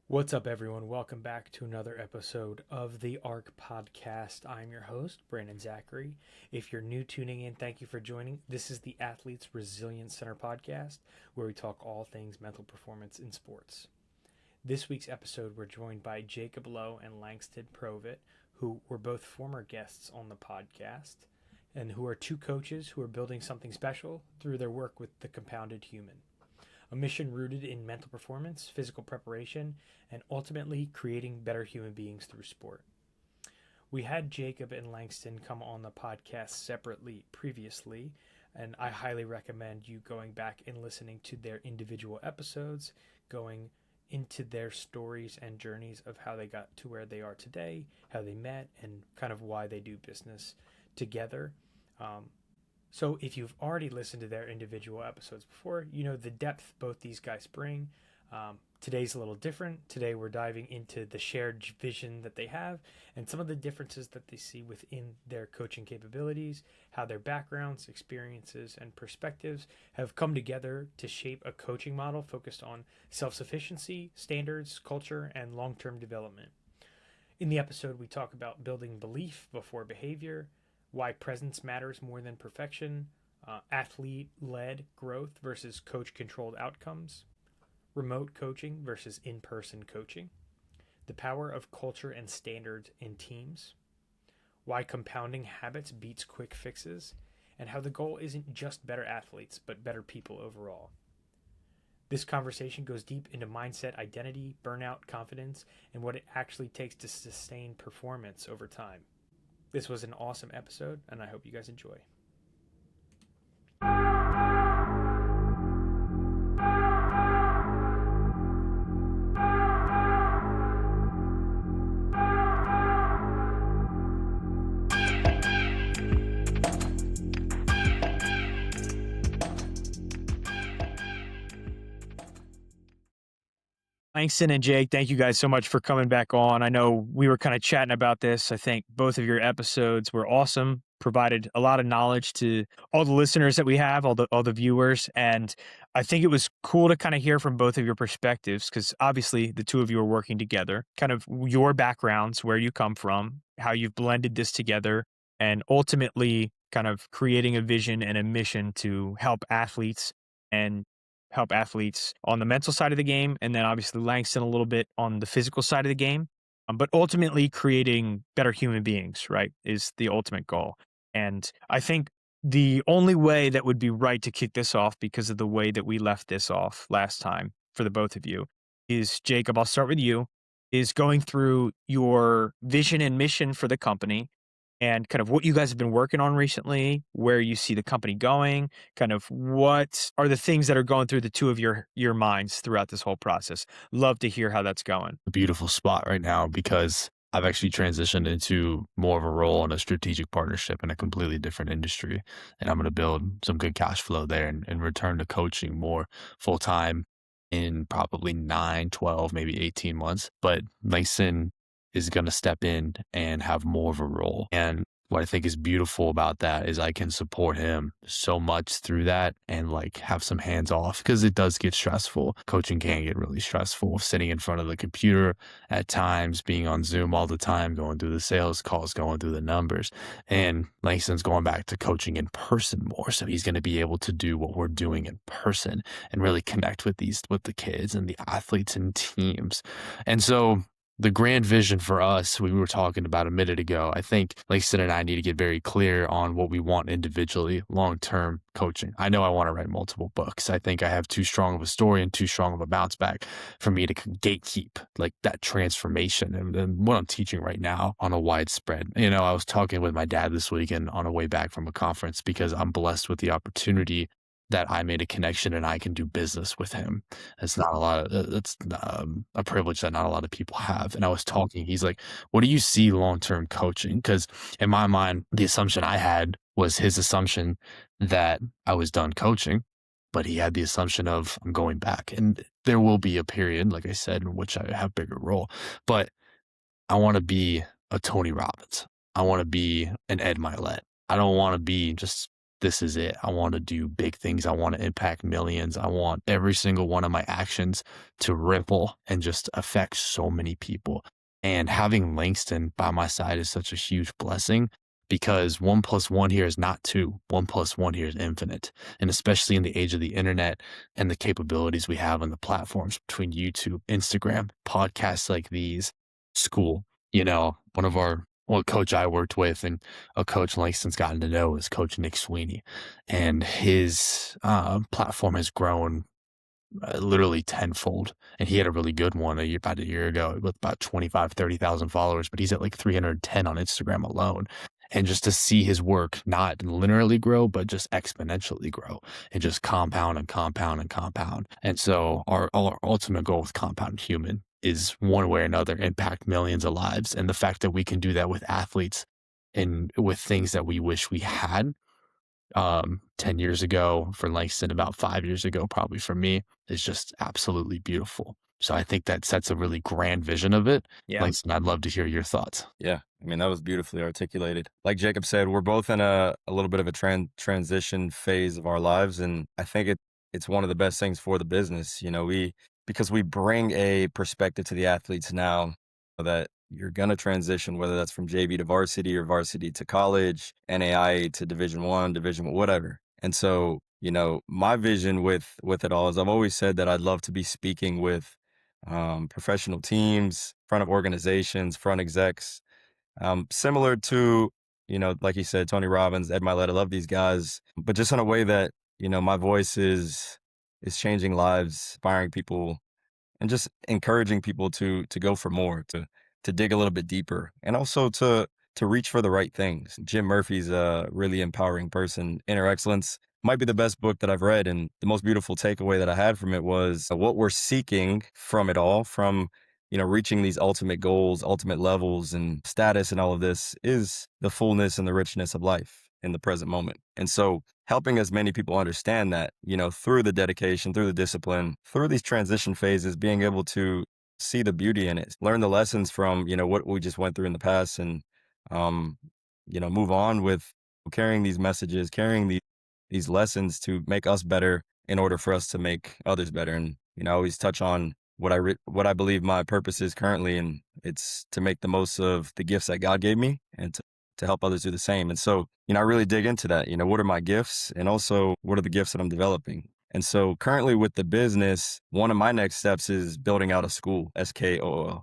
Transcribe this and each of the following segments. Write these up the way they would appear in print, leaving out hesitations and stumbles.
What's up, everyone? Welcome back to another episode of the ARC podcast. I'm your host, Brandon Zachary. If you're new tuning in, thank you for joining. This is the Athletes Resilience Center podcast, where we talk all things mental performance in sports. This week's episode, we're joined by Jacob Lowe and Langston Provitt, who were both former guests on the podcast, and who are two coaches who are building something special through their work with the compounded human. A mission rooted in mental performance, physical preparation, and ultimately creating better human beings through sport. We had Jacob and Langston come on the podcast separately previously, and I highly recommend you going back and listening to their individual episodes, going into their stories and journeys of how they got to where they are today, how they met, and kind of why they do business together. So if you've already listened to their individual episodes before, you know the depth both these guys bring. Today's a little different. Today we're diving into the shared vision that they have and some of the differences that they see within their coaching capabilities, how their backgrounds, experiences, and perspectives have come together to shape a coaching model focused on self-sufficiency, standards, culture, and long-term development. In the episode, we talk about building belief before behavior, why presence matters more than perfection, athlete-led growth versus coach-controlled outcomes, remote coaching versus in-person coaching, the power of culture and standards in teams, why compounding habits beats quick fixes, and how the goal isn't just better athletes, but better people overall. This conversation goes deep into mindset, identity, burnout, confidence, and what it actually takes to sustain performance over time. This was an awesome episode, and I hope you guys enjoy. Langston and Jake, thank you guys so much for coming back on. I know we were kind of chatting about this. I think both of your episodes were awesome, provided a lot of knowledge to all the listeners that we have, all the viewers. And I think it was cool to kind of hear from both of your perspectives, because obviously the two of you are working together, kind of your backgrounds, where you come from, how you've blended this together, and ultimately kind of creating a vision and a mission to help athletes on the mental side of the game, and then obviously Langston a little bit on the physical side of the game. But ultimately creating better human beings, right, is the ultimate goal. And I think the only way that would be right to kick this off, because of the way that we left this off last time for the both of you, is, Jacob, I'll start with you, is going through your vision and mission for the company and kind of what you guys have been working on recently, where you see the company going, kind of what are the things that are going through the two of your minds throughout this whole process. Love to hear how that's going. A beautiful spot right now because I've actually transitioned into more of a role in a strategic partnership in a completely different industry. And I'm going to build some good cash flow there and return to coaching more full time in probably 9, 12, maybe 18 months. But Langston is going to step in and have more of a role. And what I think is beautiful about that is I can support him so much through that and like have some hands off, because it does get stressful. Coaching can get really stressful, sitting in front of the computer at times, being on Zoom all the time, going through the sales calls, going through the numbers. And Langston's going back to coaching in person more. So he's going to be able to do what we're doing in person and really connect with the kids and the athletes and teams. And so the grand vision for us, we were talking about a minute ago, I think Langston and I need to get very clear on what we want individually, long-term coaching. I know I want to write multiple books. I think I have too strong of a story and too strong of a bounce back for me to gatekeep like that transformation and what I'm teaching right now on a widespread. I was talking with my dad this weekend on a way back from a conference because I'm blessed with the opportunity that I made a connection and I can do business with him. It's not a lot of, it's a privilege that not a lot of people have. And I was talking, he's like, what do you see long-term coaching? Because in my mind, the assumption I had was his assumption that I was done coaching, but he had the assumption of I'm going back. And there will be a period, like I said, in which I have bigger role, but I want to be a Tony Robbins. I want to be an Ed Milet. I don't want to be just this is it. I want to do big things. I want to impact millions. I want every single one of my actions to ripple and just affect so many people. And having Langston by my side is such a huge blessing because 1 plus 1 here is not two. 1 plus 1 here is infinite. And especially in the age of the internet and the capabilities we have on the platforms between YouTube, Instagram, podcasts like these, school. One of our coach I worked with and a coach Langston's gotten to know is Coach Nick Sweeney. And his platform has grown literally tenfold. And he had a really good one about a year ago with about 25, 30,000 followers, but he's at like 310 on Instagram alone. And just to see his work not linearly grow, but just exponentially grow and just compound and compound and compound. And so our ultimate goal with Compound Human is one way or another impact millions of lives. And the fact that we can do that with athletes and with things that we wish we had 10 years ago for Langston, about 5 years ago, probably for me, is just absolutely beautiful. So I think that sets a really grand vision of it. Yeah. Langston, I'd love to hear your thoughts. Yeah, I mean, that was beautifully articulated. Like Jacob said, we're both in a little bit of a transition phase of our lives, and I think it's one of the best things for the business. Because we bring a perspective to the athletes now that you're gonna transition, whether that's from JV to varsity or varsity to college, NAIA to Division 1, whatever. And so, my vision with it all is I've always said that I'd love to be speaking with professional teams, front of organizations, front execs, similar to, like you said, Tony Robbins, Ed Milet. I love these guys, but just in a way that, my voice is changing lives, inspiring people, and just encouraging people to go for more, to dig a little bit deeper, and also to reach for the right things. Jim Murphy's a really empowering person. Inner Excellence might be the best book that I've read, and the most beautiful takeaway that I had from it was what we're seeking from it all, from reaching these ultimate goals, ultimate levels, and status, and all of this is the fullness and the richness of life in the present moment. And so helping as many people understand that, through the dedication, through the discipline, through these transition phases, being able to see the beauty in it, learn the lessons from, what we just went through in the past, and, move on with carrying these messages, carrying these lessons to make us better in order for us to make others better. And, I always touch on what I believe my purpose is currently, and it's to make the most of the gifts that God gave me and to help others do the same. And so, I really dig into that. What are my gifts, and also what are the gifts that I'm developing? And so currently with the business, one of my next steps is building out a school, SKOO,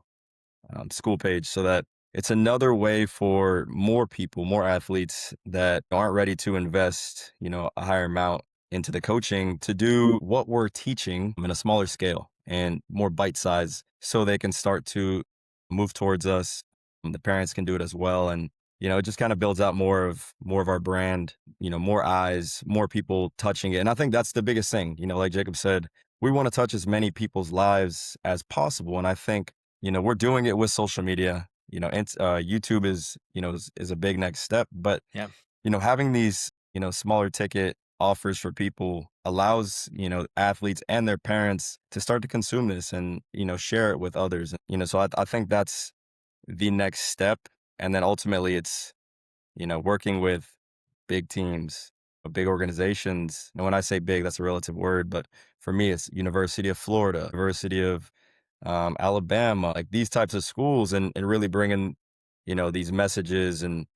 school page, so that it's another way for more people, more athletes that aren't ready to invest, a higher amount into the coaching, to do what we're teaching in a smaller scale and more bite size, so they can start to move towards us. The parents can do it as well. And, it just kind of builds out more of our brand, more eyes, more people touching it. And I think that's the biggest thing, like Jacob said, we want to touch as many people's lives as possible. And I think, we're doing it with social media, and YouTube is a big next step, but, Yeah. Having these, smaller ticket offers for people allows, athletes and their parents to start to consume this and, share it with others. So I think that's the next step. And then ultimately it's, working with big teams, big organizations. And when I say big, that's a relative word, but for me, it's University of Florida, University of Alabama, like these types of schools, and really bringing, these messages and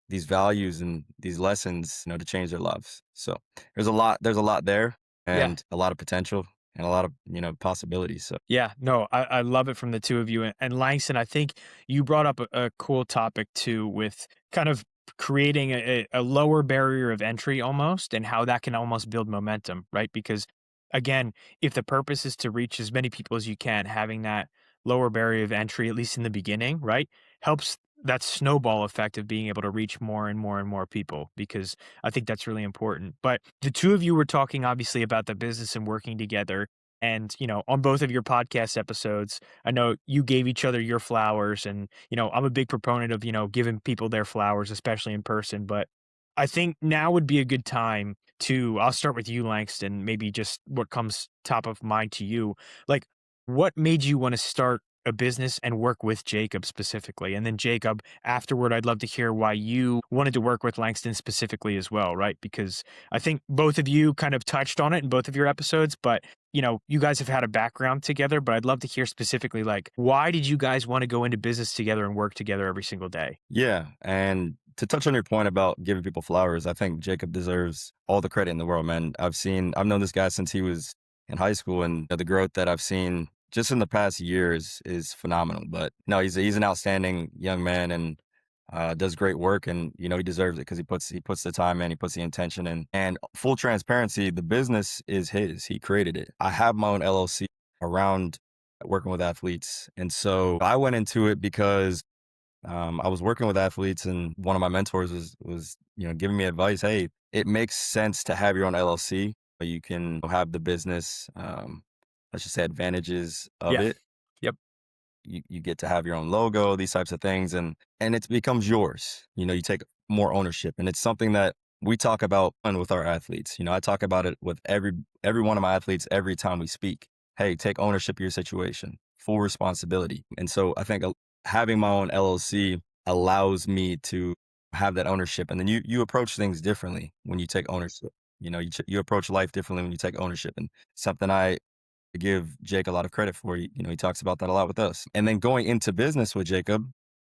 these values and these lessons, to change their lives. So there's a lot there, Yeah. and a lot of potential, and a lot of, possibilities. So Yeah, no, I love it from the two of you. And Langston, I think you brought up a cool topic too, with kind of creating a lower barrier of entry almost, and how that can almost build momentum, right? Because again, if the purpose is to reach as many people as you can, having that lower barrier of entry, at least in the beginning, right, helps that snowball effect of being able to reach more and more and more people, because I think that's really important. But the two of you were talking obviously about the business and working together. And, on both of your podcast episodes, I know you gave each other your flowers, and, I'm a big proponent of, giving people their flowers, especially in person. But I think now would be a good time I'll start with you, Langston, maybe just what comes top of mind to you. Like, what made you want to start a business and work with Jacob specifically. And then Jacob, afterward, I'd love to hear why you wanted to work with Langston specifically as well, right? Because I think both of you kind of touched on it in both of your episodes, but you guys have had a background together, but I'd love to hear specifically, like, why did you guys want to go into business together and work together every single day? Yeah. And to touch on your point about giving people flowers, I think Jacob deserves all the credit in the world, man. I've known this guy since he was in high school, and the growth that I've seen just in the past years is phenomenal. But no, he's an outstanding young man, and does great work, and he deserves it because he puts the time in, he puts the intention in. And full transparency, the business is his. He created it. I have my own LLC around working with athletes, and so I went into it because I was working with athletes, and one of my mentors was giving me advice. Hey, it makes sense to have your own LLC. But you can have the business, let's just say, advantages of Yeah. it. Yep. You get to have your own logo, these types of things, and it becomes yours. You take more ownership, and it's something that we talk about and with our athletes. I talk about it with every one of my athletes every time we speak. Hey, take ownership of your situation, full responsibility. And so I think having my own LLC allows me to have that ownership, and then you approach things differently when you take ownership. You approach life differently when you take ownership, and something I give Jake a lot of credit for. He talks about that a lot with us. And then going into business with Jacob,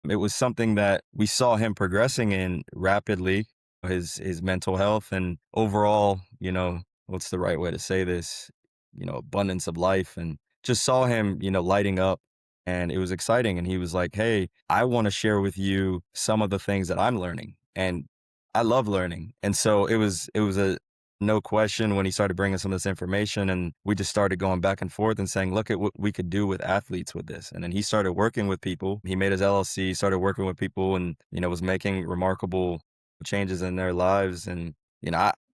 it was something that we saw him progressing in rapidly, his mental health and overall, what's the right way to say this, abundance of life, and just saw him, lighting up. And it was exciting. And he was like, hey, I want to share with you some of the things that I'm learning. And I love learning. And so it was a no question when he started bringing some of this information, and we just started going back and forth and saying, look at what we could do with athletes with this. And then he started working with people. He made his LLC, started working with people, and, was making remarkable changes in their lives. And,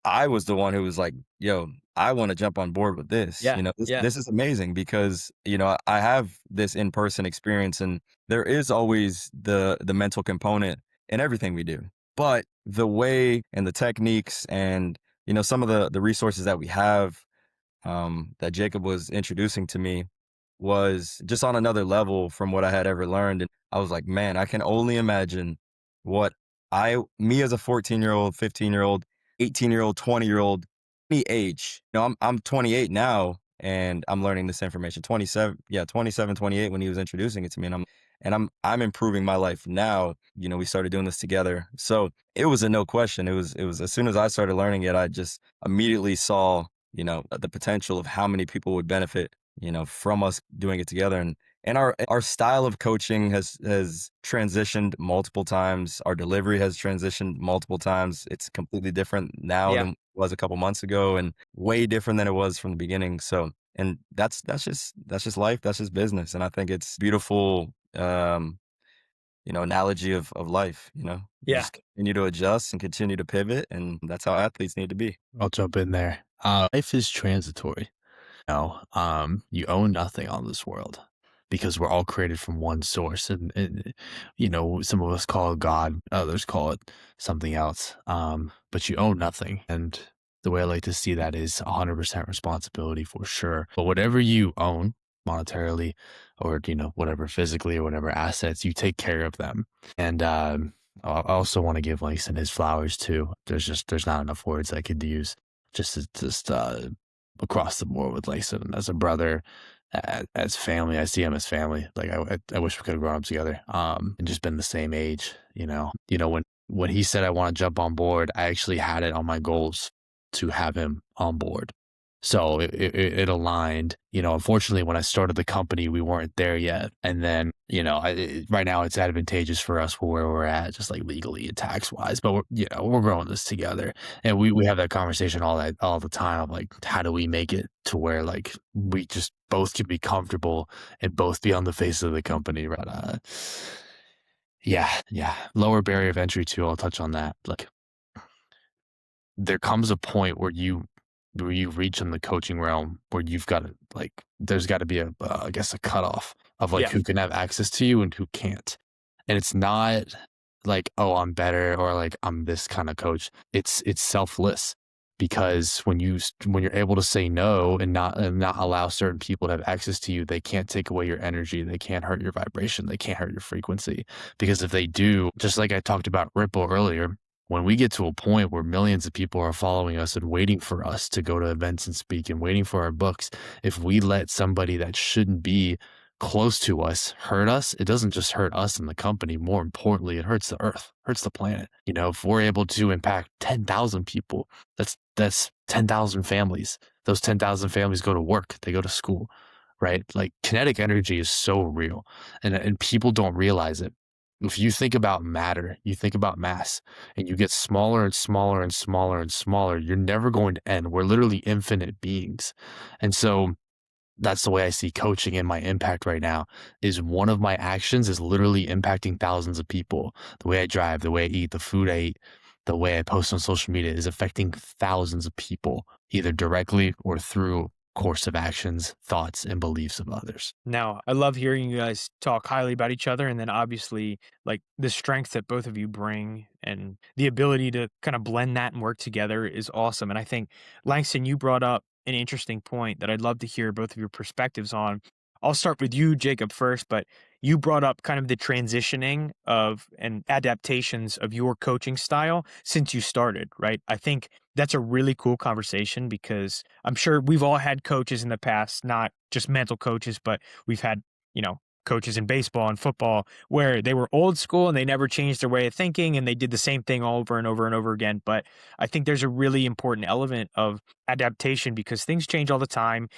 I was the one who was like, yo, I want to jump on board with this. Yeah. This is amazing because, I have this in-person experience, and there is always the mental component in everything we do. But the way and the techniques and some of the resources that we have, that Jacob was introducing to me, was just on another level from what I had ever learned. And I was like, man, I can only imagine what me as a 14-year-old, 15-year-old, 18-year-old, 20-year-old, any age. I'm 28 now, and I'm learning this information. 27, 28 when he was introducing it to me, and I'm improving my life now. We started doing this together. So it was a no question. It was as soon as I started learning it, I just immediately saw, the potential of how many people would benefit, from us doing it together. And our style of coaching has transitioned multiple times. Our delivery has transitioned multiple times. It's completely different now than it was a couple months ago, and way different than it was from the beginning. So, and that's just life. That's just business. And I think it's beautiful, analogy of life. You just continue to adjust and continue to pivot, and that's how athletes need to be. I'll jump in there. Life is transitory. You own nothing on this world because we're all created from one source. And some of us call it God, others call it something else. But you own nothing. And the way I like to see that is 100% responsibility for sure. But whatever you own monetarily or, whatever physically or whatever assets, you take care of them. And, I also want to give Langston his flowers too. There's not enough words I could use just across the board with Langston as a brother, as family. I see him as family. Like I wish we could have grown up together, and just been the same age. When he said I want to jump on board, I actually had it on my goals to have him on board. So it aligned. Unfortunately, when I started the company, we weren't there yet. And then, right now it's advantageous for us where we're at, just like legally and tax wise. But we're growing this together, and we have that conversation all the time. Of like, how do we make it to where like we just both can be comfortable and both be on the face of the company, right? Yeah. Lower barrier of entry too. I'll touch on that. Like, there comes a point where you reach in the coaching realm where you've got to there's got to be I guess a cutoff of who can have access to you and who can't. And it's not like, oh, I'm better or like I'm this kind of coach. It's selfless, because when you're able to say no and not allow certain people to have access to you, they can't take away your energy, they can't hurt your vibration, they can't hurt your frequency. Because if they do, just like I talked about Ripple earlier, when we get to a point where millions of people are following us and waiting for us to go to events and speak and waiting for our books, if we let somebody that shouldn't be close to us hurt us, it doesn't just hurt us and the company. More importantly, it hurts the earth, hurts the planet. You know, if we're able to impact 10,000 people, that's 10,000 families. Those 10,000 families go to work, they go to school, right? Like kinetic energy is so real, and people don't realize it. If you think about matter, you think about mass, and you get smaller and smaller and smaller and smaller, you're never going to end. We're literally infinite beings. And so that's the way I see coaching and my impact right now is one of my actions is literally impacting thousands of people. The way I drive, the way I eat, the food I eat, the way I post on social media is affecting thousands of people, either directly or through course of actions, thoughts, and beliefs of others. Now, I love hearing you guys talk highly about each other, and then obviously like the strength that both of you bring and the ability to kind of blend that and work together is awesome. And I think, Langston, you brought up an interesting point that I'd love to hear both of your perspectives on. I'll start with you, Jacob, first, but you brought up kind of the transitioning of and adaptations of your coaching style since you started, right? I think that's a really cool conversation because I'm sure we've all had coaches in the past, not just mental coaches, but we've had, coaches in baseball and football where they were old school and they never changed their way of thinking and they did the same thing over and over and over again. But I think there's a really important element of adaptation because things change all the time.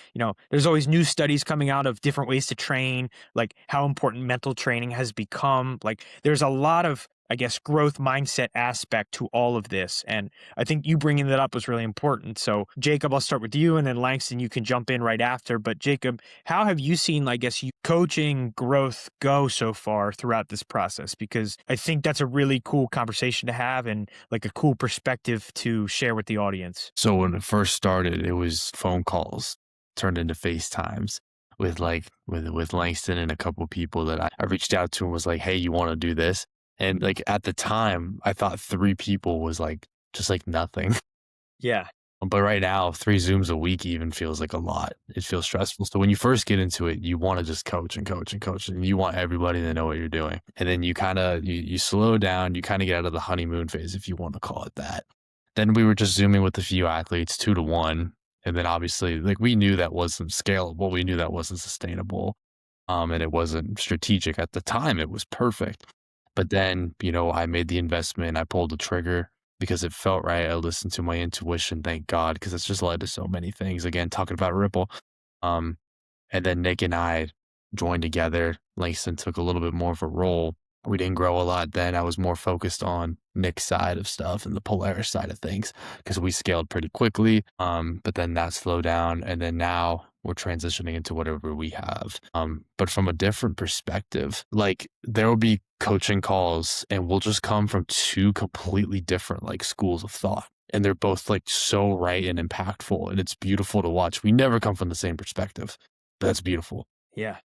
There's always new studies coming out of different ways to train, like how important mental training has become. Like there's a lot of, I guess, growth mindset aspect to all of this. And I think you bringing that up was really important. So Jacob, I'll start with you, and then Langston, you can jump in right after. But Jacob, how have you seen, I guess, coaching growth go so far throughout this process? Because I think that's a really cool conversation to have and like a cool perspective to share with the audience. So when it first started, it was phone calls turned into FaceTimes with Langston and a couple of people that I reached out to and was like, hey, you want to do this? And like at the time, I thought 3 people was like just like nothing. Yeah. But right now, 3 Zooms a week even feels like a lot. It feels stressful. So when you first get into it, you want to just coach and coach and coach, and you want everybody to know what you're doing. And then you kind of you slow down, you kind of get out of the honeymoon phase, if you want to call it that. Then we were just Zooming with a few athletes 2 to 1. And then obviously, like we knew that wasn't scalable. We knew that wasn't sustainable. And it wasn't strategic at the time. It was perfect. But then, I made the investment, I pulled the trigger because it felt right. I listened to my intuition, thank God, because it's just led to so many things. Again, talking about Ripple. And then Nick and I joined together. Langston took a little bit more of a role. We didn't grow a lot then. I was more focused on Nick's side of stuff and the Polaris side of things because we scaled pretty quickly. But then that slowed down. And then now we're transitioning into whatever we have. But from a different perspective, like there will be coaching calls and we'll just come from 2 completely different like schools of thought. And they're both like so right and impactful. And it's beautiful to watch. We never come from the same perspective, but that's beautiful. Yeah.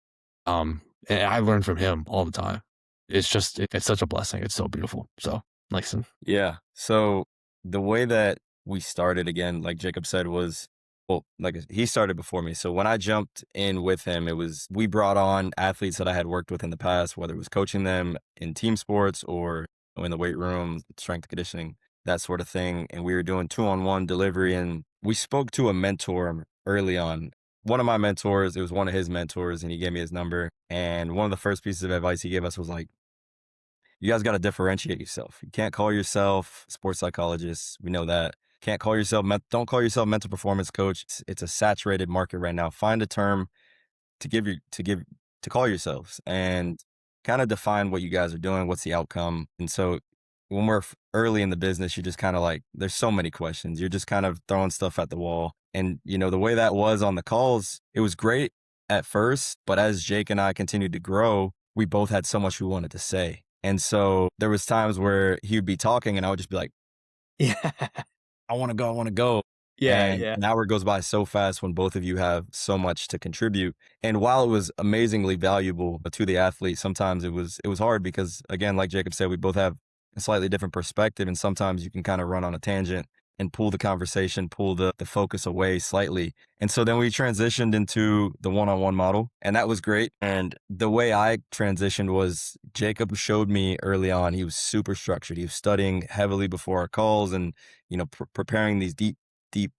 And I learn from him all the time. It's such a blessing. It's so beautiful. So, Langston. Yeah. So the way that we started, again, like Jacob said, was, well, like he started before me. So when I jumped in with him, we brought on athletes that I had worked with in the past, whether it was coaching them in team sports or in the weight room, strength conditioning, that sort of thing. And we were doing 2-on-1 delivery. And we spoke to a mentor early on. One of my mentors, it was one of his mentors, and he gave me his number. And one of the first pieces of advice he gave us was like, you guys got to differentiate yourself. You can't call yourself sports psychologist. We know that. Don't call yourself mental performance coach. It's a saturated market right now. Find a term to call yourselves and kind of define what you guys are doing. What's the outcome? And so when we're early in the business, you're just kind of like, there's so many questions. You're just kind of throwing stuff at the wall. And, the way that was on the calls, it was great at first. But as Jake and I continued to grow, we both had so much we wanted to say. And so there was times where he would be talking and I would just be like, Yeah. I want to go. Yeah. And Yeah. an hour goes by so fast when both of you have so much to contribute. And while it was amazingly valuable to the athlete, sometimes it was hard because, again, like Jacob said, we both have a slightly different perspective. And sometimes you can kind of run on a tangent and pull the conversation, pull the focus away slightly. And so then we transitioned into the one-on-one model, and that was great. And the way I transitioned was Jacob showed me early on, he was super structured. He was studying heavily before our calls and, preparing these deep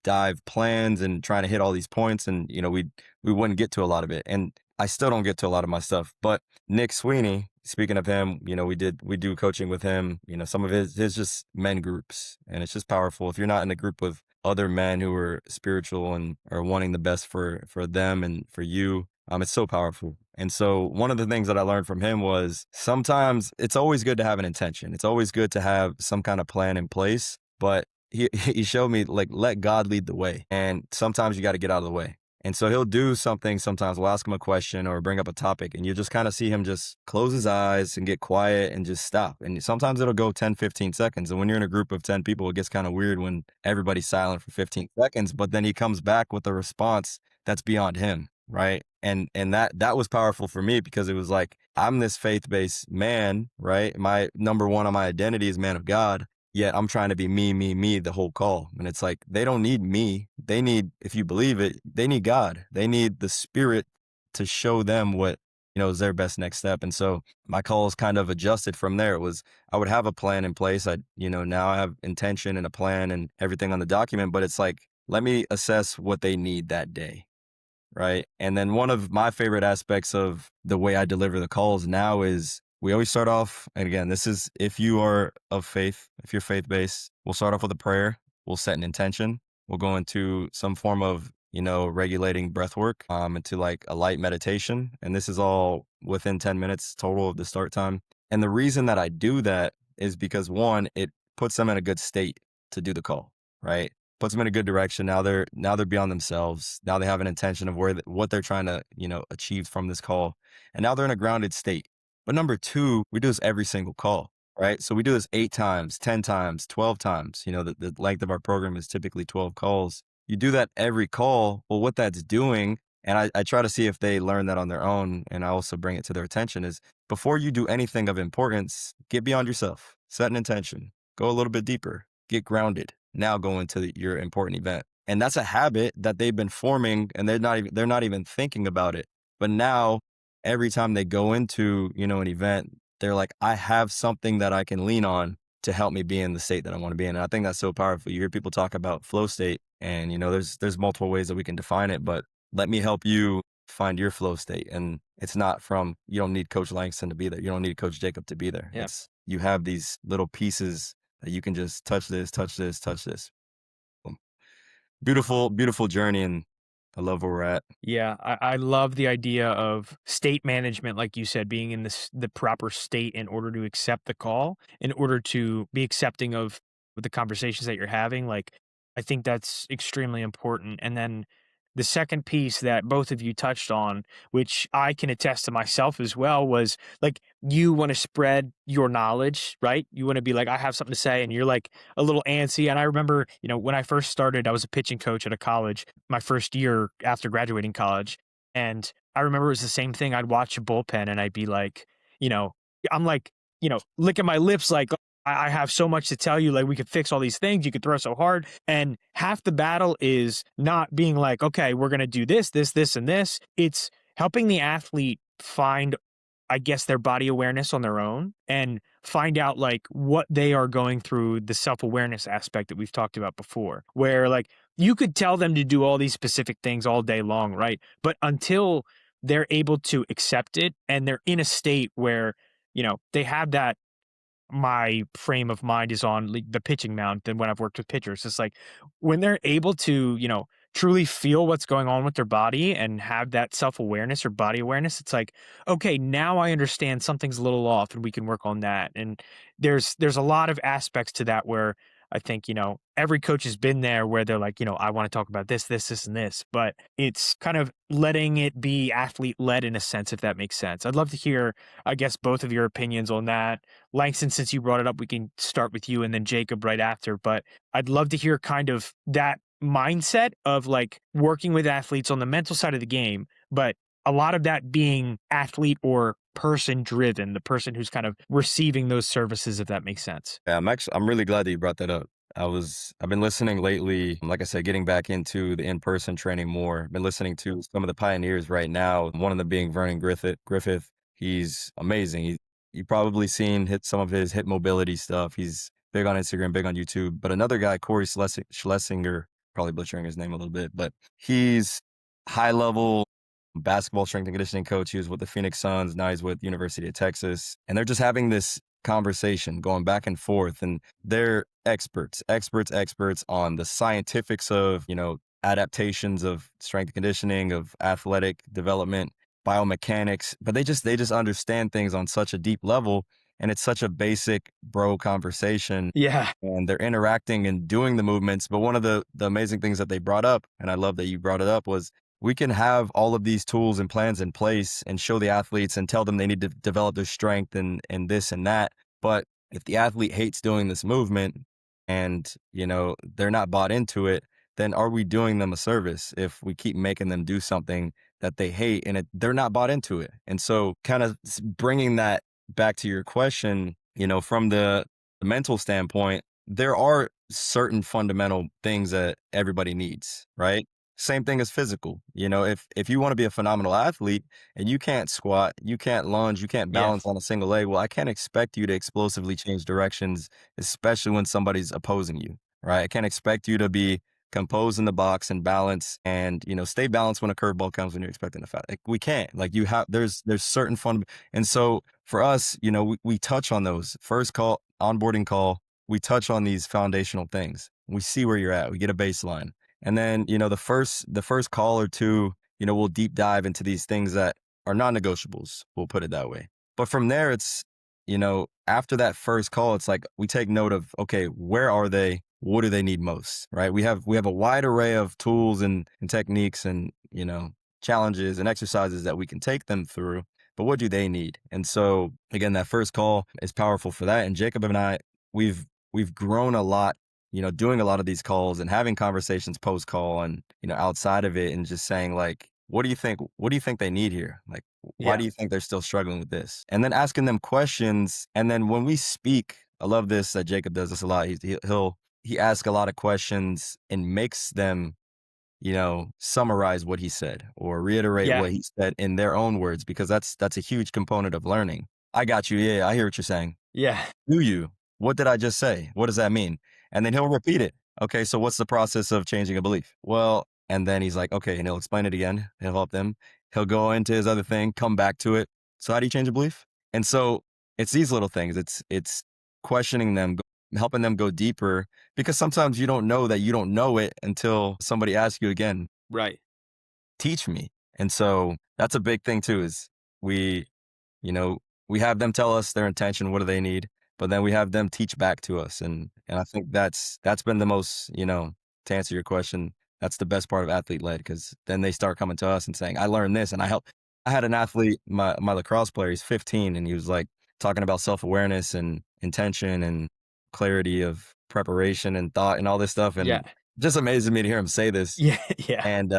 dive plans and trying to hit all these points. And, we wouldn't get to a lot of it. And I still don't get to a lot of my stuff, but Nick Sweeney, speaking of him, we do coaching with him, some of his just men groups, and it's just powerful. If you're not in a group with other men who are spiritual and are wanting the best for them and for you, it's so powerful. And so one of the things that I learned from him was sometimes it's always good to have an intention. It's always good to have some kind of plan in place, but he showed me, like, let God lead the way. And sometimes you got to get out of the way. And so he'll do something. Sometimes we'll ask him a question or bring up a topic, and you just kind of see him just close his eyes and get quiet and just stop. And sometimes it'll go 10, 15 seconds. And when you're in a group of 10 people, it gets kind of weird when everybody's silent for 15 seconds, but then he comes back with a response that's beyond him, right? And that was powerful for me, because it was like, I'm this faith-based man, right? My number one on my identity is man of God. Yet I'm trying to be me the whole call. And it's like, they don't need me. They need, if you believe it, they need God. They need the Spirit to show them what, is their best next step. And so my calls kind of adjusted from there. It was, I would have a plan in place. Now I have intention and a plan and everything on the document, but it's like, let me assess what they need that day. Right. And then one of my favorite aspects of the way I deliver the calls now is, we always start off, and again, this is if you are of faith, if you're faith-based, we'll start off with a prayer. We'll set an intention. We'll go into some form of, regulating breath work, into like a light meditation. And this is all within 10 minutes total of the start time. And the reason that I do that is because, one, it puts them in a good state to do the call, right? Puts them in a good direction. Now they're beyond themselves. Now they have an intention of what they're trying to, achieve from this call. And now they're in a grounded state. But number two, we do this every single call, right? So we do this 8 times, 10 times, 12 times. The length of our program is typically 12 calls. You do that every call. Well, what that's doing, and I try to see if they learn that on their own, and I also bring it to their attention, is before you do anything of importance, get beyond yourself, set an intention, go a little bit deeper, get grounded, now go into your important event. And that's a habit that they've been forming, and they're not even thinking about it. But now, every time they go into, an event, they're like, I have something that I can lean on to help me be in the state that I want to be in. And I think that's so powerful. You hear people talk about flow state, and, there's multiple ways that we can define it, but let me help you find your flow state. And it's not from, you don't need Coach Langston to be there. You don't need Coach Jacob to be there. Yeah. You have these little pieces that you can just touch this. Boom. Beautiful, beautiful journey. And I love where we're at. Yeah, I love the idea of state management, like you said, being in the proper state in order to accept the call, in order to be accepting of the conversations that you're having. Like, I think that's extremely important. And then the second piece that both of you touched on, which I can attest to myself as well, was like, you want to spread your knowledge, right? You want to be like, I have something to say, and you're like a little antsy. And I remember, when I first started, I was a pitching coach at a college, my first year after graduating college. And I remember it was the same thing. I'd watch a bullpen and I'd be like, I'm like, licking my lips, like, I have so much to tell you. Like, we could fix all these things. You could throw so hard. And half the battle is not being like, okay, we're going to do this, and this. It's helping the athlete find, I guess, their body awareness on their own and find out like what they are going through, the self-awareness aspect that we've talked about before, where like you could tell them to do all these specific things all day long, right? But until they're able to accept it and they're in a state where, they have that, my frame of mind is on the pitching mound than when I've worked with pitchers. It's like when they're able to, truly feel what's going on with their body and have that self-awareness or body awareness, it's like, okay, now I understand something's a little off and we can work on that. And there's a lot of aspects to that where I think, every coach has been there where they're like, I want to talk about this, and this, but it's kind of letting it be athlete led in a sense, if that makes sense. I'd love to hear, I guess, both of your opinions on that. Langston, since you brought it up, we can start with you and then Jacob right after, but I'd love to hear kind of that mindset of like working with athletes on the mental side of the game, but a lot of that being athlete or person driven, the person who's kind of receiving those services, if that makes sense. Yeah, I'm really glad that you brought that up. I've been listening lately, like I said, getting back into the in-person training more. Been listening to some of the pioneers right now. One of them being Vernon Griffith. He's amazing. You probably seen some of his hip mobility stuff. He's big on Instagram, big on YouTube. But another guy, Corey Schlesinger, probably butchering his name a little bit, but he's high level basketball strength and conditioning coach. He was with the Phoenix Suns. Now he's with University of Texas. And they're just having this conversation going back and forth. And they're experts on the scientifics of, adaptations of strength and conditioning, of athletic development, biomechanics, but they just understand things on such a deep level. And it's such a basic bro conversation. Yeah. And they're interacting and doing the movements. But one of the amazing things that they brought up, and I love that you brought it up, was we can have all of these tools and plans in place and show the athletes and tell them they need to develop their strength and this and that. But if the athlete hates doing this movement and, they're not bought into it, then are we doing them a service if we keep making them do something that they hate and they're not bought into it? And so kind of bringing that back to your question, from the mental standpoint, there are certain fundamental things that everybody needs, right? Same thing as physical. If you want to be a phenomenal athlete and you can't squat, you can't lunge, you can't Yeah. balance on a single leg, well, I can't expect you to explosively change directions, especially when somebody's opposing you, right? I can't expect you to be composed in the box and balance and, stay balanced when a curveball comes when you're expecting a foul. Like we can't. Like there's certain fun. And so for us, we touch on those first call, onboarding call, we touch on these foundational things. We see where you're at. We get a baseline. And then, the first call or two, we'll deep dive into these things that are non-negotiables. We'll put it that way. But from there, it's, after that first call, it's like we take note of, okay, where are they? What do they need most? Right? We have a wide array of tools and techniques and, challenges and exercises that we can take them through. But what do they need? And so again, that first call is powerful for that. And Jacob and I, we've grown a lot, doing a lot of these calls and having conversations post call and, outside of it and just saying like, what do you think? What do you think they need here? Like, why do you think they're still struggling with this? And then asking them questions. And then when we speak, I love this that Jacob does this a lot. He asks a lot of questions and makes them, summarize what he said or reiterate what he said in their own words, because that's a huge component of learning. I got you. Yeah, I hear what you're saying. Yeah. Do you? What did I just say? What does that mean? And then he'll repeat it. Okay, so what's the process of changing a belief? Well, and then he's like, okay, and he'll explain it again. He'll help them. He'll go into his other thing, come back to it. So how do you change a belief? And so it's these little things. It's questioning them, helping them go deeper, because sometimes you don't know that you don't know it until somebody asks you again. Right. Teach me. And so that's a big thing too, is we have them tell us their intention, what do they need? But then we have them teach back to us. And I think that's been the most, to answer your question, that's the best part of athlete led, because then they start coming to us and saying, I learned this and I had an athlete, my lacrosse player, he's 15, and he was like talking about self-awareness and intention and clarity of preparation and thought and all this stuff. And just amazing me to hear him say this. Yeah. And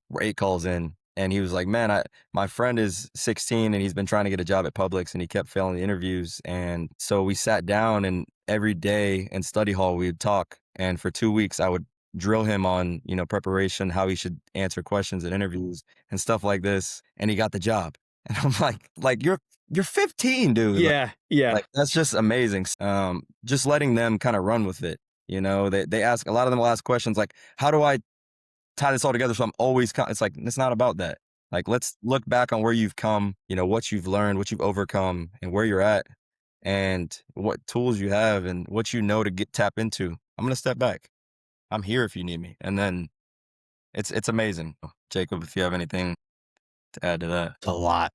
we're 8 calls in. And he was like, man, my friend is 16 and he's been trying to get a job at Publix and he kept failing the interviews. And so we sat down and every day in study hall, we would talk. And for 2 weeks, I would drill him on, preparation, how he should answer questions at interviews and stuff like this. And he got the job. And I'm like, you're 15, dude. Yeah. Like, that's just amazing. Just letting them kind of run with it. They ask, a lot of them will ask questions like, how do I tie this all together? So I'm always, it's like, it's not about that. Like, let's look back on where you've come, what you've learned, what you've overcome and where you're at and what tools you have and what to tap into. I'm going to step back. I'm here if you need me. And then it's amazing. Jacob, if you have anything to add to that. It's a lot.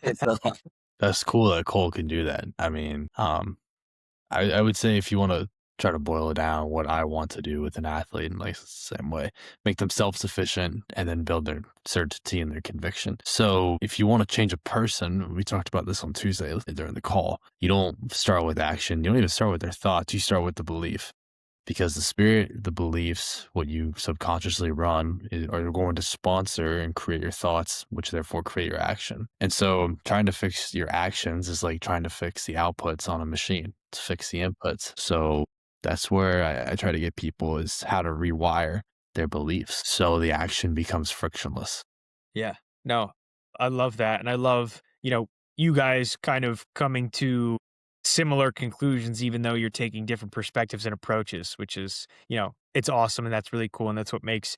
It's a lot. That's cool that Cole can do that. I mean, I would say if you want to try to boil it down, what I want to do with an athlete, and like it's the same way, make them self-sufficient and then build their certainty and their conviction. So if you want to change a person, we talked about this on Tuesday during the call, you don't start with action. You don't even start with their thoughts. You start with the belief. Because the spirit, the beliefs, what you subconsciously run are going to sponsor and create your thoughts, which therefore create your action. And so trying to fix your actions is like trying to fix the outputs on a machine, to fix the inputs. So That's where I try to get people is how to rewire their beliefs so the action becomes frictionless. Yeah. No, I love that. And I love, you guys kind of coming to similar conclusions, even though you're taking different perspectives and approaches, which is, it's awesome. And that's really cool. And that's what makes,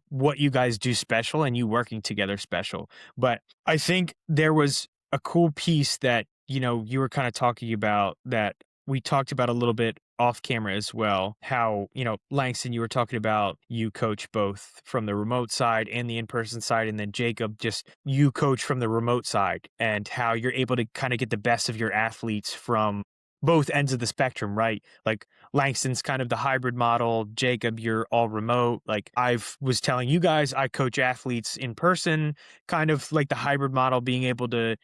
what you guys do special and you working together special. But I think there was a cool piece that, you were kind of talking about that we talked about a little bit off camera as well. How, Langston, you were talking about you coach both from the remote side and the in person side. And then Jacob, just you coach from the remote side and how you're able to kind of get the best of your athletes from both ends of the spectrum, right? Like Langston's kind of the hybrid model. Jacob, you're all remote. Like I've was telling you guys, I coach athletes in person, kind of like the hybrid model, being able to,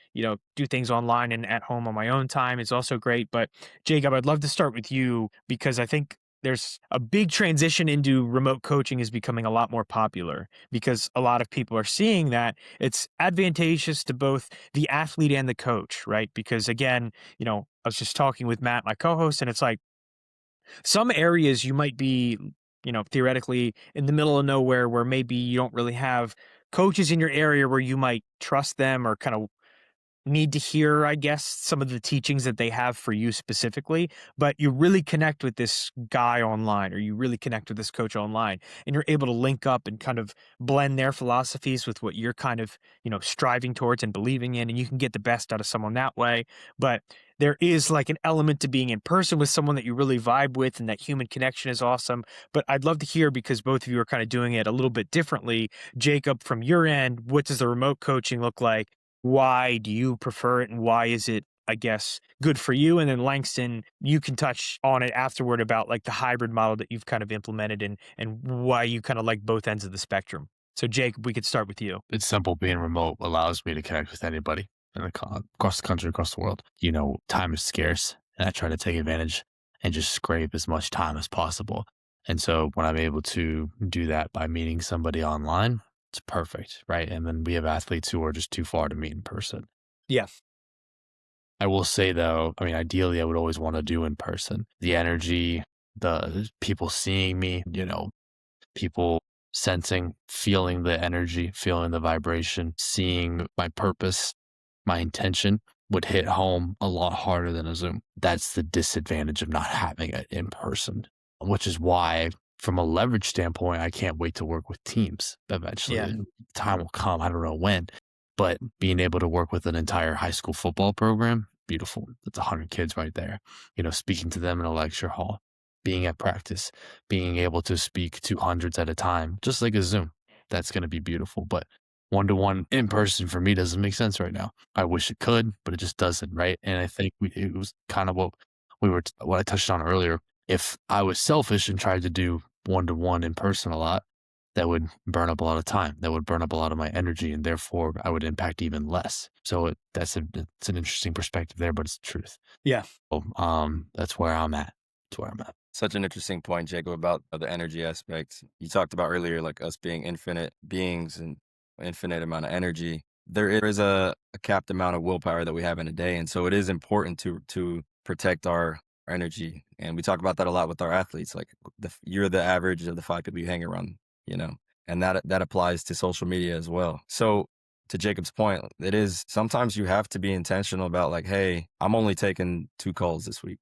do things online and at home on my own time is also great. But Jacob, I'd love to start with you because I think there's a big transition into remote coaching is becoming a lot more popular because a lot of people are seeing that it's advantageous to both the athlete and the coach, right? Because again, I was just talking with Matt, my co-host, and it's like some areas you might be, theoretically in the middle of nowhere where maybe you don't really have coaches in your area where you might trust them or kind of need to hear, I guess, some of the teachings that they have for you specifically, but you really connect with this guy online or you really connect with this coach online and you're able to link up and kind of blend their philosophies with what you're kind of, striving towards and believing in, and you can get the best out of someone that way. But there is like an element to being in person with someone that you really vibe with and that human connection is awesome. But I'd love to hear, because both of you are kind of doing it a little bit differently. Jacob, from your end, what does the remote coaching look like? Why do you prefer it and why is it, I guess, good for you? And then Langston, you can touch on it afterward about like the hybrid model that you've kind of implemented and why you kind of like both ends of the spectrum. So Jake, we could start with you. It's simple. Being remote allows me to connect with anybody across the country, across the world. Time is scarce, and I try to take advantage and just scrape as much time as possible. And so when I'm able to do that by meeting somebody online, it's perfect, right? And then we have athletes who are just too far to meet in person. Yeah. I will say though, I mean, ideally, I would always want to do in person. The energy, the people seeing me, people sensing, feeling the energy, feeling the vibration, seeing my purpose, my intention would hit home a lot harder than a Zoom. That's the disadvantage of not having it in person, which is why, from a leverage standpoint, I can't wait to work with teams eventually. Yeah. Time will come. I don't know when, but being able to work with an entire high school football program, beautiful. That's 100 kids right there, speaking to them in a lecture hall, being at practice, being able to speak to hundreds at a time, just like a Zoom. That's going to be beautiful. But one-to-one in person for me doesn't make sense right now. I wish it could, but it just doesn't, right? And I think it was kind of what I touched on earlier. If I was selfish and tried to do one-to-one in person a lot, that would burn up a lot of time. That would burn up a lot of my energy, and therefore I would impact even less. So it's an interesting perspective there, but it's the truth. Yeah. So, that's where I'm at. That's where I'm at. Such an interesting point, Jacob, about the energy aspect. You talked about earlier, like us being infinite beings and infinite amount of energy. There is a capped amount of willpower that we have in a day, and so it is important to protect our energy. And we talk about that a lot with our athletes. Like you're the average of the 5 people you hang around, and that applies to social media as well. So to Jacob's point, it is sometimes you have to be intentional about like, hey, I'm only taking 2 calls this week.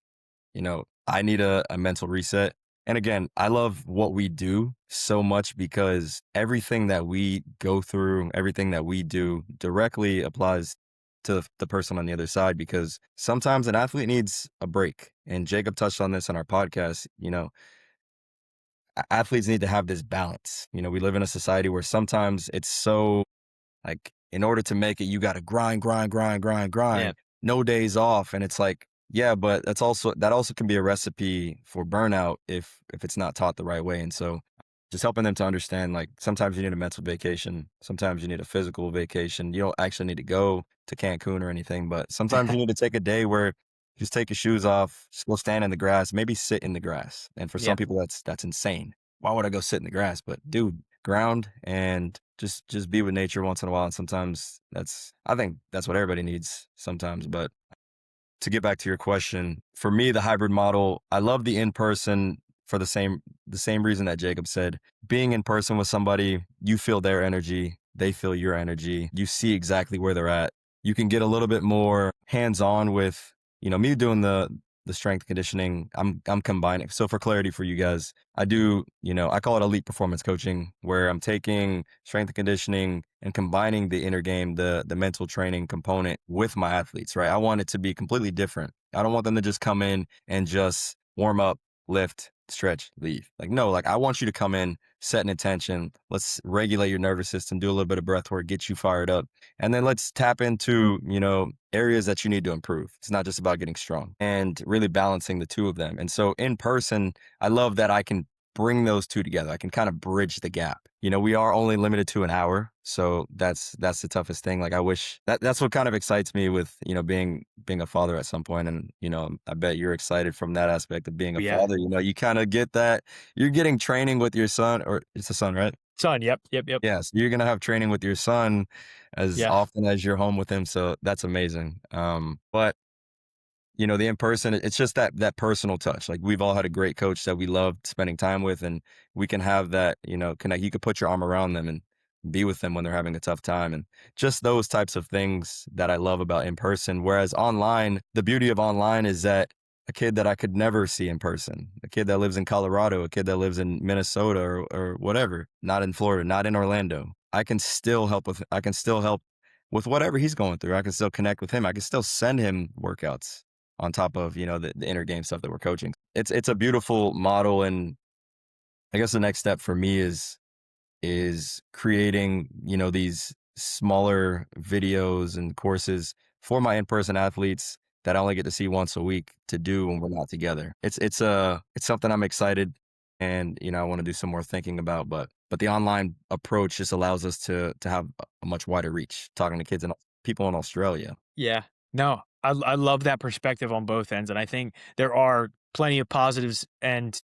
I need a mental reset. And again, I love what we do so much because everything that we go through, everything that we do directly applies to the person on the other side, because sometimes an athlete needs a break. And Jacob touched on this in our podcast, athletes need to have this balance. We live in a society where sometimes it's so like, in order to make it, you got to grind, Yeah. no days off. And it's like, yeah, but that also can be a recipe for burnout if it's not taught the right way. And so just helping them to understand, like, sometimes you need a mental vacation. Sometimes you need a physical vacation. You don't actually need to go to Cancun or anything, but sometimes you need to take a day where you just take your shoes off, just go stand in the grass, maybe sit in the grass. And for Yeah. some people, that's insane. Why would I go sit in the grass? But dude, ground and just be with nature once in a while. And sometimes I think that's what everybody needs sometimes. But to get back to your question, for me, the hybrid model, I love the in-person for the same reason that Jacob said. Being in person with somebody, you feel their energy, they feel your energy. You see exactly where they're at. You can get a little bit more hands-on with, me doing the strength conditioning. I'm combining. So for clarity for you guys, I do, I call it elite performance coaching, where I'm taking strength and conditioning and combining the inner game, the mental training component with my athletes, right? I want it to be completely different. I don't want them to just come in and just warm up, lift, stretch, leave. Like, no, like I want you to come in, set an intention. Let's regulate your nervous system, do a little bit of breath work, get you fired up. And then let's tap into, areas that you need to improve. It's not just about getting strong, and really balancing the two of them. And so in person, I love that I can bring those two together. I can kind of bridge the gap. We are only limited to an hour. So that's the toughest thing. Like I wish that's what kind of excites me with, being a father at some point. And, I bet you're excited from that aspect of being a Yeah. father. You kind of get that you're getting training with your son, or it's a son, right? Son, yep. Yeah. So you're going to have training with your son as Yeah. often as you're home with him. So that's amazing. But the in-person, it's just that personal touch. Like we've all had a great coach that we loved spending time with, and we can have that, connect. You could put your arm around them and be with them when they're having a tough time, and just those types of things that I love about in-person. Whereas online, the beauty of online is that a kid that I could never see in person, a kid that lives in Colorado, a kid that lives in Minnesota or whatever, not in Florida, not in Orlando, I can still help with whatever he's going through. I can still connect with him. I can still send him workouts on top of, the inner game stuff that we're coaching. It's a beautiful model. And I guess the next step for me is creating, these smaller videos and courses for my in-person athletes that I only get to see once a week to do when we're not together. It's something I'm excited, and, I want to do some more thinking about, but the online approach just allows us to have a much wider reach, talking to kids and people in Australia. Yeah. No, I love that perspective on both ends. And I think there are plenty of positives and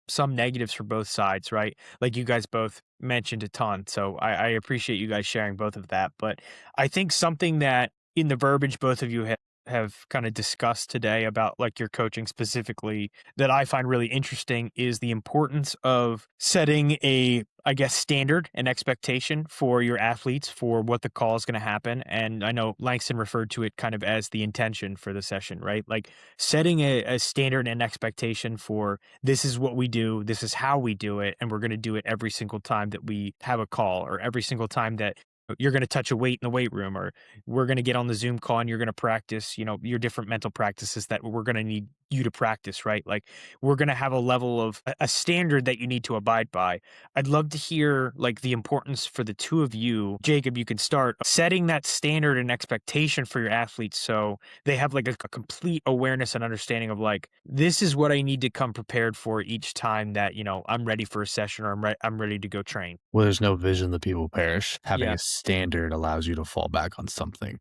some negatives for both sides, right? Like you guys both mentioned a ton. So I appreciate you guys sharing both of that. But I think something that in the verbiage both of you have kind of discussed today about like your coaching specifically that I find really interesting is the importance of setting a, I guess, standard and expectation for your athletes for what the call is going to happen. And I know Langston referred to it kind of as the intention for the session, right? Like setting a standard and expectation for this is what we do, this is how we do it, and we're going to do it every single time that we have a call, or every single time that you're going to touch a weight in the weight room, or we're going to get on the Zoom call and you're going to practice, your different mental practices that we're going to need you to practice, right? Like we're going to have a level of a standard that you need to abide by. I'd love to hear like the importance for the two of you. Jacob, you can start setting that standard and expectation for your athletes so they have like a complete awareness and understanding of like, this is what I need to come prepared for each time that, I'm ready for a session, or I'm ready to go train. Where there's no vision, the people perish. Having Yeah. a standard allows you to fall back on something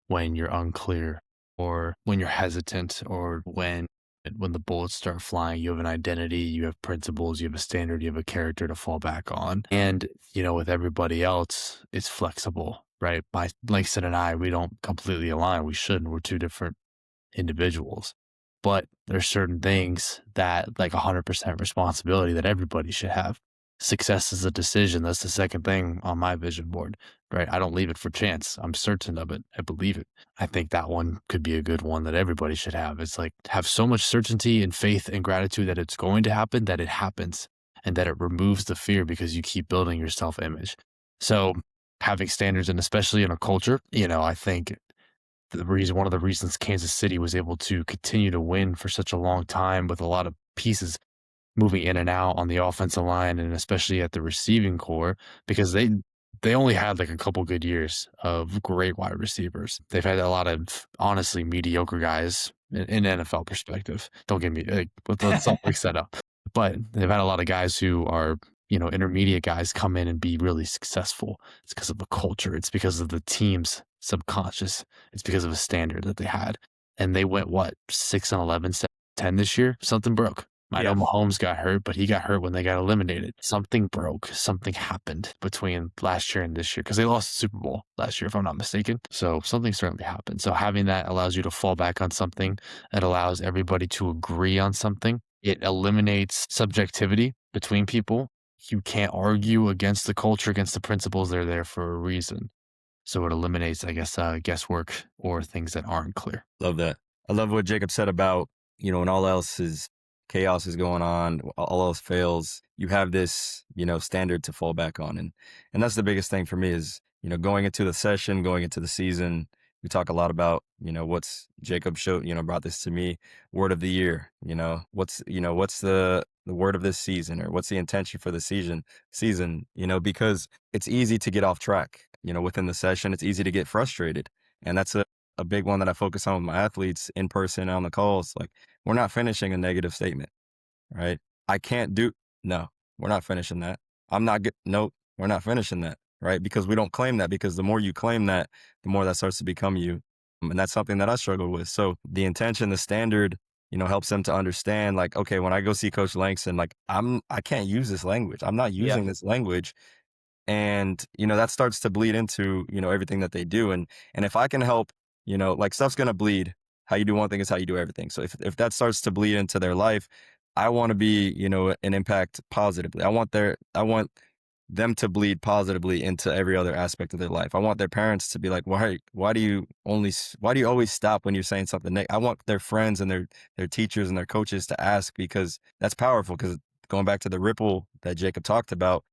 when you're unclear, or when you're hesitant, or when the bullets start flying. You have an identity, you have principles, you have a standard, you have a character to fall back on. And, with everybody else, it's flexible, right? By Langston and I, we don't completely align. We shouldn't. We're two different individuals. But there's certain things that, like 100% responsibility, that everybody should have. Success is a decision. That's the second thing on my vision board, right? I don't leave it for chance. I'm certain of it. I believe it. I think that one could be a good one that everybody should have. It's like have so much certainty and faith and gratitude that it's going to happen, that it happens, and that it removes the fear because you keep building your self-image. So having standards, and especially in a culture, I think one of the reasons Kansas City was able to continue to win for such a long time with a lot of pieces moving in and out on the offensive line, and especially at the receiving core, because they only had like a couple good years of great wide receivers. They've had a lot of honestly mediocre guys in NFL perspective. Don't get me like, let's not mix that up. But they've had a lot of guys who are, intermediate guys come in and be really successful. It's because of the culture. It's because of the team's subconscious. It's because of a standard that they had. And they went, what, 6-11, 7-10 this year? Something broke. I know Mahomes got hurt, but he got hurt when they got eliminated. Something broke. Something happened between last year and this year because they lost the Super Bowl last year, if I'm not mistaken. So something certainly happened. So having that allows you to fall back on something. It allows everybody to agree on something. It eliminates subjectivity between people. You can't argue against the culture, against the principles. They're there for a reason. So it eliminates, I guess, guesswork or things that aren't clear. Love that. I love what Jacob said about, when all else is chaos is going on, all else fails, you have this, standard to fall back on. And that's the biggest thing for me is, going into the session, going into the season, we talk a lot about, what's Jacob showed, brought this to me, word of the year, what's the word of this season, or what's the intention for the season, because it's easy to get off track, within the session. It's easy to get frustrated. And that's a big one that I focus on with my athletes in person on the calls. Like, we're not finishing a negative statement, right? I can't do, no, we're not finishing that. I'm not good. Nope, we're not finishing that, right? Because we don't claim that, because the more you claim that, the more that starts to become you. And that's something that I struggle with. So the intention, the standard, helps them to understand, like, okay, when I go see Coach Langston, like, I can't use this language. I'm not using this language. And, that starts to bleed into, everything that they do. And if I can help, like, stuff's going to bleed. How you do one thing is how you do everything. So if that starts to bleed into their life, I want to be, an impact positively. I want them to bleed positively into every other aspect of their life. I want their parents to be like, why do you always stop when you're saying something? I want their friends and their teachers and their coaches to ask, because that's powerful. Because going back to the ripple that Jacob talked about,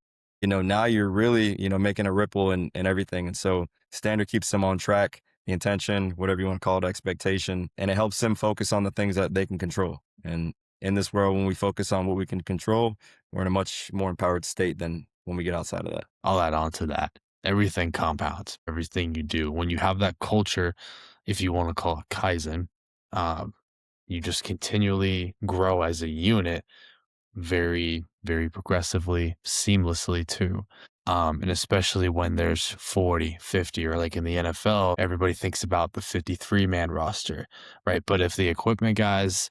now you're really, making a ripple in everything. And so standard keeps them on track, the intention, whatever you want to call it, expectation, and it helps them focus on the things that they can control. And in this world, when we focus on what we can control, we're in a much more empowered state than when we get outside of that. I'll add on to that. Everything compounds, everything you do. When you have that culture, if you want to call it Kaizen, you just continually grow as a unit very, very progressively, seamlessly too. And especially when there's 40, 50, or like in the NFL, everybody thinks about the 53-man roster, right? But if the equipment guys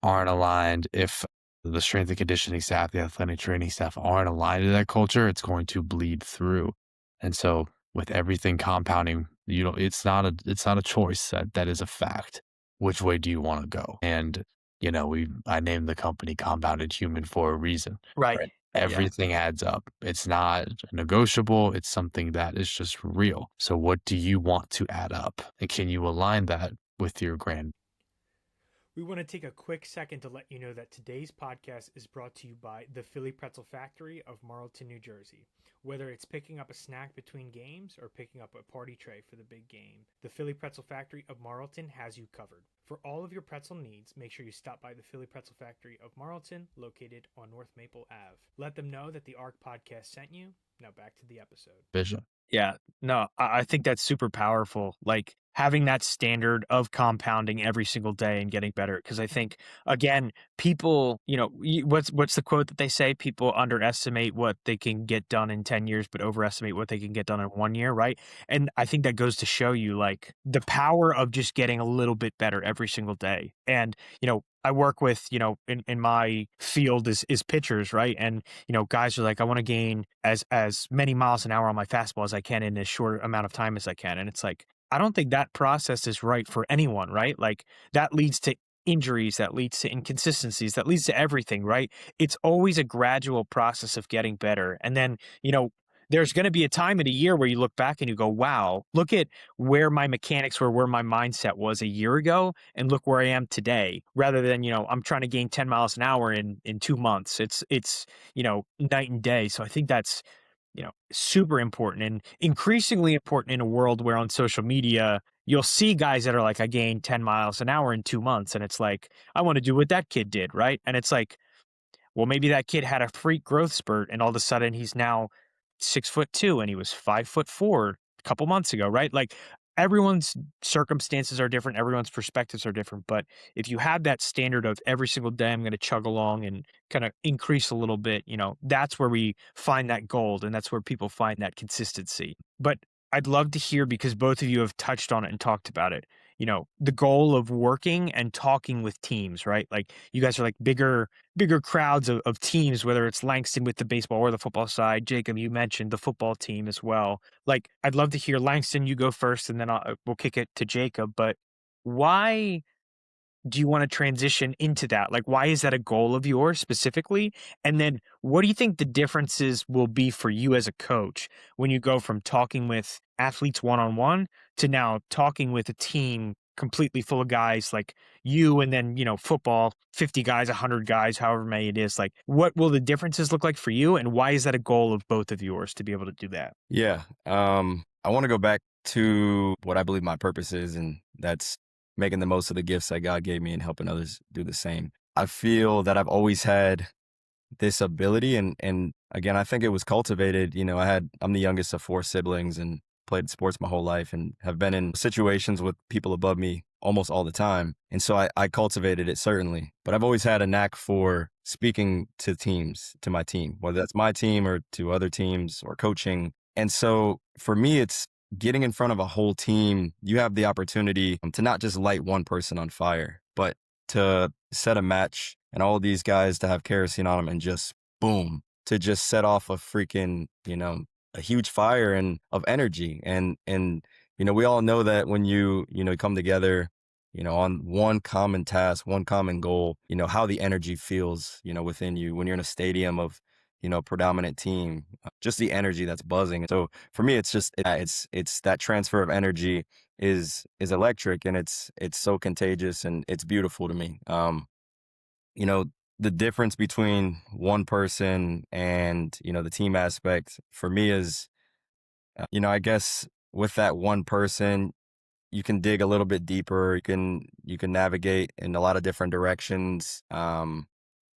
aren't aligned, if the strength and conditioning staff, the athletic training staff aren't aligned to that culture, it's going to bleed through. And so with everything compounding, it's not a choice. That is a fact. Which way do you want to go? And I named the company Compounded Human for a reason. Right. Everything adds up. It's not negotiable. It's something that is just real. So what do you want to add up? And can you align that with your grand? We want to take a quick second to let you know that today's podcast is brought to you by the Philly Pretzel Factory of Marlton, New Jersey. Whether it's picking up a snack between games or picking up a party tray for the big game, the Philly Pretzel Factory of Marlton has you covered. For all of your pretzel needs, make sure you stop by the Philly Pretzel Factory of Marlton, located on North Maple Ave. Let them know that the ARC podcast sent you. Now back to the episode. Vision. Yeah, no, I think that's super powerful. Like, having that standard of compounding every single day and getting better. Because I think, again, people, what's the quote that they say? People underestimate what they can get done in 10 years, but overestimate what they can get done in 1 year, right? And I think that goes to show you, like, the power of just getting a little bit better every single day. And, I work with, in my field is pitchers, right? And, guys are like, I want to gain as many miles an hour on my fastball as I can in as short amount of time as I can. And it's like, I don't think that process is right for anyone, right? Like, that leads to injuries, that leads to inconsistencies, that leads to everything, right? It's always a gradual process of getting better. And then, there's going to be a time in a year where you look back and you go, wow, look at where my mechanics were, where my mindset was a year ago, and look where I am today, rather than, I'm trying to gain 10 miles an hour in 2 months. It's night and day. So I think that's, super important and increasingly important in a world where on social media, you'll see guys that are like, I gained 10 miles an hour in 2 months. And it's like, I want to do what that kid did. Right. And it's like, well, maybe that kid had a freak growth spurt and all of a sudden he's now 6'2" and he was 5'4" a couple months ago. Right. Like, everyone's circumstances are different. Everyone's perspectives are different. But if you have that standard of every single day, I'm going to chug along and kind of increase a little bit, that's where we find that gold. And that's where people find that consistency. But I'd love to hear, because both of you have touched on it and talked about it, the goal of working and talking with teams, right? Like you guys are like bigger crowds of teams, whether it's Langston with the baseball or the football side. Jacob, you mentioned the football team as well. Like, I'd love to hear, Langston, you go first, and then we'll kick it to Jacob. But why do you want to transition into that? Like, why is that a goal of yours specifically? And then what do you think the differences will be for you as a coach when you go from talking with athletes one-on-one to now talking with a team completely full of guys like you, and then, football, 50 guys, 100 guys, however many it is? Like, what will the differences look like for you? And why is that a goal of both of yours to be able to do that? Yeah. I want to go back to what I believe my purpose is, and that's making the most of the gifts that God gave me and helping others do the same. I feel that I've always had this ability, and again, I think it was cultivated. I'm the youngest of 4 siblings and played sports my whole life and have been in situations with people above me almost all the time. And so I cultivated it, certainly. But I've always had a knack for speaking to teams, to my team, whether that's my team or to other teams or coaching. And so for me, it's getting in front of a whole team. You have the opportunity to not just light one person on fire, but to set a match and all of these guys to have kerosene on them and just boom, to just set off a freaking, a huge fire and of energy. And we all know that when you come together, on one common task, one common goal, how the energy feels, within you when you're in a stadium of, predominant team, just the energy that's buzzing. So for me, it's just, it's that transfer of energy is electric, and it's so contagious, and it's beautiful to me. The difference between one person and, the team aspect for me is, I guess with that one person, you can dig a little bit deeper. You can navigate in a lot of different directions.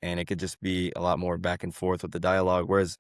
And it could just be a lot more back and forth with the dialogue. Whereas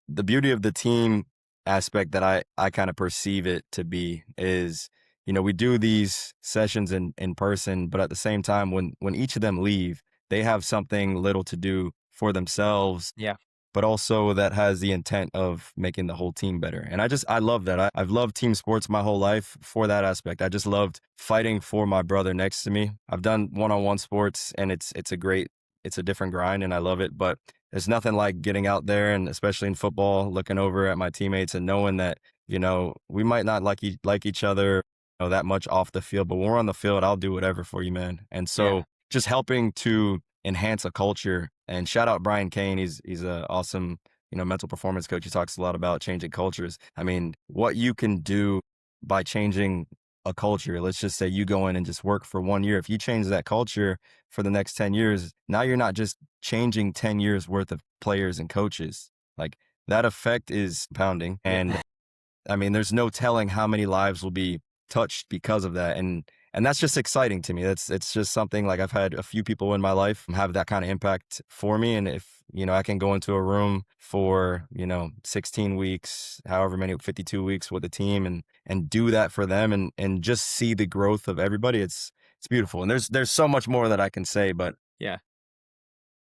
the beauty of the team aspect that I kind of perceive it to be is, we do these sessions in person, but at the same time, when each of them leave, they have something little to do for themselves. Yeah. But also that has the intent of making the whole team better. And I love that. I've loved team sports my whole life for that aspect. I just loved fighting for my brother next to me. I've done one-on-one sports, and it's a different grind, and I love it. But there's nothing like getting out there, and especially in football, looking over at my teammates and knowing that, we might not like each other, that much off the field, but when we're on the field, I'll do whatever for you, man. And so just helping to enhance a culture. And shout out Brian Kane. He's an awesome, mental performance coach. He talks a lot about changing cultures. I mean, what you can do by changing a culture. Let's just say you go in and just work for 1 year. If you change that culture for the next 10 years, now you're not just changing 10 years worth of players and coaches. Like, that effect is compounding. And I mean, there's no telling how many lives will be touched because of that. And that's just exciting to me. It's just something, like, I've had a few people in my life have that kind of impact for me. And if, I can go into a room for, 16 weeks, however many, 52 weeks with a team and do that for them and just see the growth of everybody, it's beautiful. And there's so much more that I can say, but Yeah.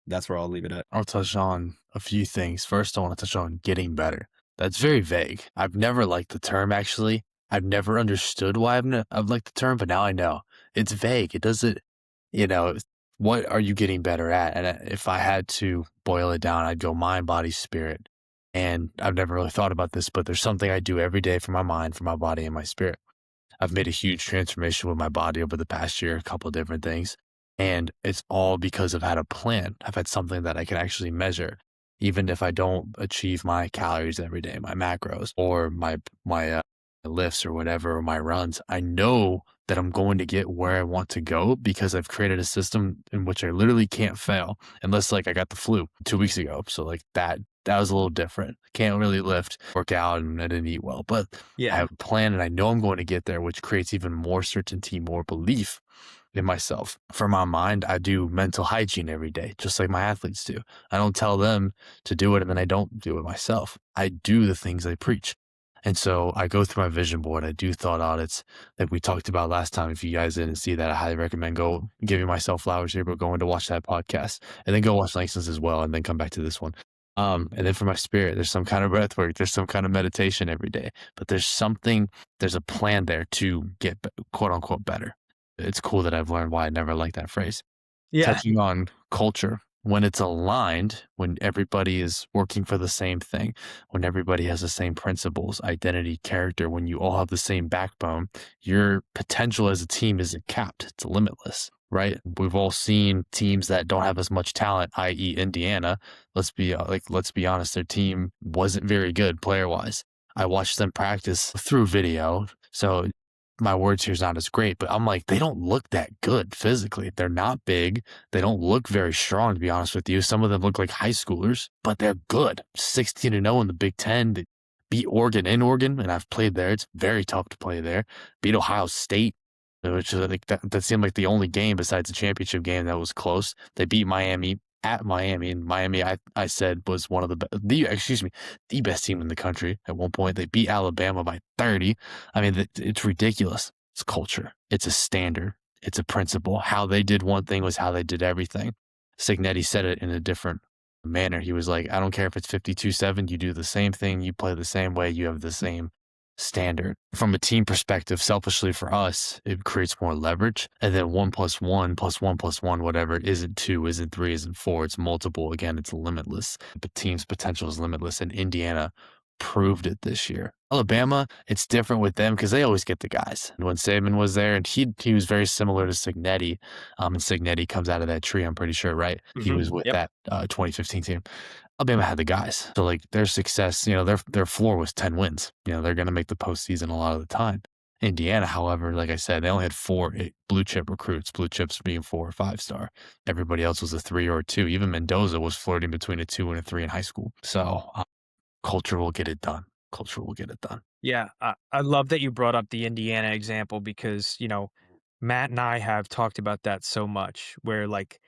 that's where I'll leave it at. I'll touch on a few things. First, I want to touch on getting better. That's very vague. I've never liked the term, actually. I've never understood why I've liked the term, but now I know. It's vague. It doesn't, what are you getting better at? And if I had to boil it down, I'd go mind, body, spirit. And I've never really thought about this, but there's something I do every day for my mind, for my body, and my spirit. I've made a huge transformation with my body over the past year, a couple of different things. And it's all because I've had a plan. I've had something that I can actually measure. Even if I don't achieve my calories every day, my macros, or my lifts or whatever, or my runs, I know that I'm going to get where I want to go because I've created a system in which I literally can't fail unless, like, I got the flu 2 weeks ago. So, like, that was a little different. Can't really lift, work out, and I didn't eat well, but I have a plan and I know I'm going to get there, which creates even more certainty, more belief in myself. For my mind, I do mental hygiene every day, just like my athletes do. I don't tell them to do it and then I don't do it myself. I do the things I preach. And so I go through my vision board. I do thought audits like we talked about last time. If you guys didn't see that, I highly recommend go giving myself flowers here, but going to watch that podcast and then go watch Langston's as well and then come back to this one. And then for my spirit, there's some kind of breath work, there's some kind of meditation every day, but there's a plan there to get quote unquote better. It's cool that I've learned why I never liked that phrase. Yeah. Touching on culture, when it's aligned, when everybody is working for the same thing, when everybody has the same principles, identity, character, when you all have the same backbone, your potential as a team isn't capped, it's limitless, right? We've all seen teams that don't have as much talent, i.e. Indiana. Let's be honest, their team wasn't very good player wise. I watched them practice through video. So my words here is not as great, but I'm like, they don't look that good physically. They're not big. They don't look very strong, to be honest with you. Some of them look like high schoolers, but they're good. 16-0 in the Big Ten. They beat Oregon in Oregon, and I've played there. It's very tough to play there. Beat Ohio State, which is like that seemed like the only game besides the championship game that was close. They beat Miami at Miami, and Miami, I said, was one of the best team in the country at one point. They beat Alabama by 30. I mean, it's ridiculous. It's culture. It's a standard. It's a principle. How they did one thing was how they did everything. Signetti said it in a different manner. He was like, I don't care if it's 52-7, you do the same thing, you play the same way, you have the same standard. From a team perspective, selfishly for us, it creates more leverage. And then 1+1+1+1, whatever, isn't 2, isn't 3, isn't 4, it's multiple. Again, it's limitless. But team's potential is limitless. And Indiana proved it this year. Alabama, it's different with them because they always get the guys. And when Saban was there, and he was very similar to Signetti, and Signetti comes out of that tree, I'm pretty sure, right? He was with that 2015 team. Alabama had the guys. So like their success, their floor was 10 wins. They're going to make the postseason a lot of the time. Indiana, however, like I said, they only had 4 blue chip recruits, blue chips being 4 or 5-star. Everybody else was a 3 or a 2. Even Mendoza was flirting between a 2 and a 3 in high school. So culture will get it done. Culture will get it done. Yeah, I love that you brought up the Indiana example because, Matt and I have talked about that so much where like,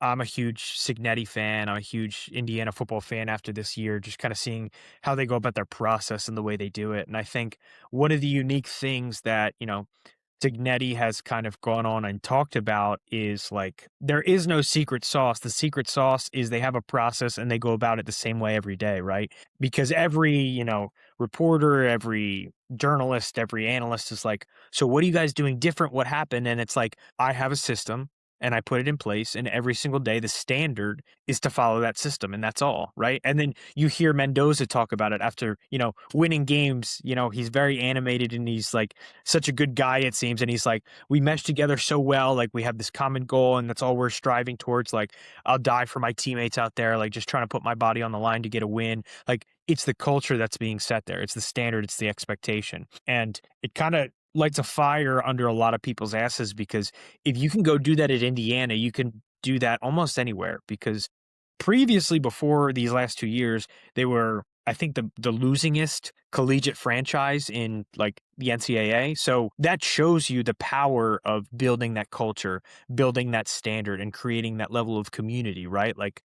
I'm a huge Signetti fan. I'm a huge Indiana football fan after this year, just kind of seeing how they go about their process and the way they do it. And I think one of the unique things that, Signetti has kind of gone on and talked about is like there is no secret sauce. The secret sauce is they have a process and they go about it the same way every day, right? Because every, reporter, every journalist, every analyst is like, so what are you guys doing different? What happened? And it's like, I have a system and I put it in place, and every single day the standard is to follow that system, and that's all, right? And then you hear Mendoza talk about it after, winning games. He's very animated and he's like such a good guy, it seems, and he's like, we mesh together so well, like we have this common goal and that's all we're striving towards. Like I'll die for my teammates out there, like just trying to put my body on the line to get a win. Like it's the culture that's being set there. It's the standard, it's the expectation. And it kind of lights a fire under a lot of people's asses because if you can go do that at Indiana, you can do that almost anywhere because previously, before these last 2 years, they were, I think, the losingest collegiate franchise in like the NCAA. So that shows you the power of building that culture, building that standard, and creating that level of community, right? Like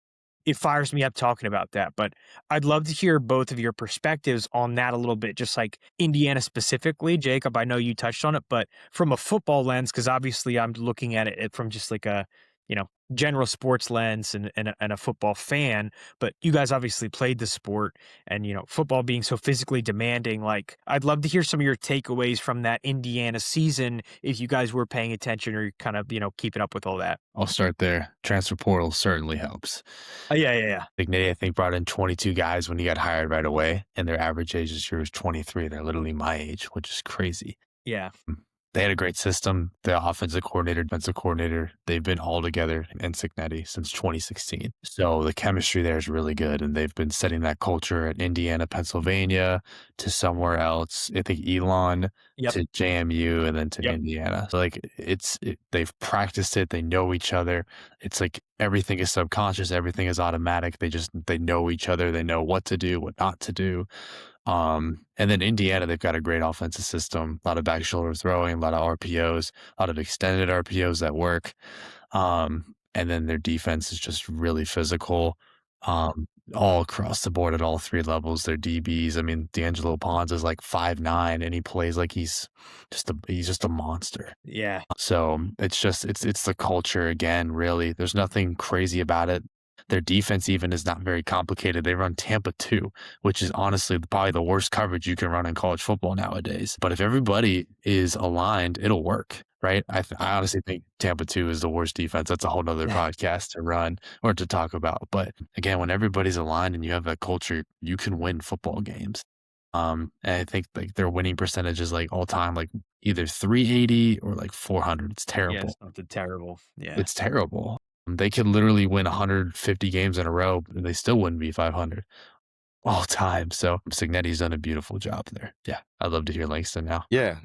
it fires me up talking about that. But I'd love to hear both of your perspectives on that a little bit, just like Indiana specifically. Jacob, I know you touched on it, but from a football lens, because obviously I'm looking at it from just like a, general sports lens and a football fan, but you guys obviously played the sport and, football being so physically demanding, like I'd love to hear some of your takeaways from that Indiana season if you guys were paying attention or kind of, keeping up with all that. I'll start there. Transfer portal certainly helps. Yeah. Signetti, I think, brought in 22 guys when he got hired right away, and their average age this year is 23. They're literally my age, which is crazy. Yeah. They had a great system. The offensive coordinator, defensive coordinator, they've been all together in Signetti since 2016. So the chemistry there is really good, and they've been setting that culture at Indiana, Pennsylvania, to somewhere else. I think Elon to JMU, and then to Indiana. So like they've practiced it. They know each other. It's like everything is subconscious. Everything is automatic. They know each other. They know what to do, what not to do. And then Indiana, they've got a great offensive system, a lot of back shoulder throwing, a lot of RPOs, a lot of extended RPOs that work. And then their defense is just really physical, all across the board at all 3 levels. Their DBs, I mean, D'Angelo Pons is like 5'9", and he plays like he's just a monster. Yeah. So it's the culture again, really. There's nothing crazy about it. Their defense even is not very complicated. They run Tampa 2, which is honestly probably the worst coverage you can run in college football nowadays. But if everybody is aligned, it'll work, right? I honestly think Tampa 2 is the worst defense. That's a whole nother podcast to run or to talk about. But again, when everybody's aligned and you have that culture, you can win football games. And I think like their winning percentage is like all time, like either 380 or like 400. It's Yeah, terrible. it's something terrible. Yeah. It's terrible. They could literally win 150 games in a row and they still wouldn't be 500 all time. So Signetti's done a beautiful job there. Yeah. I'd love to hear Langston now. Yeah.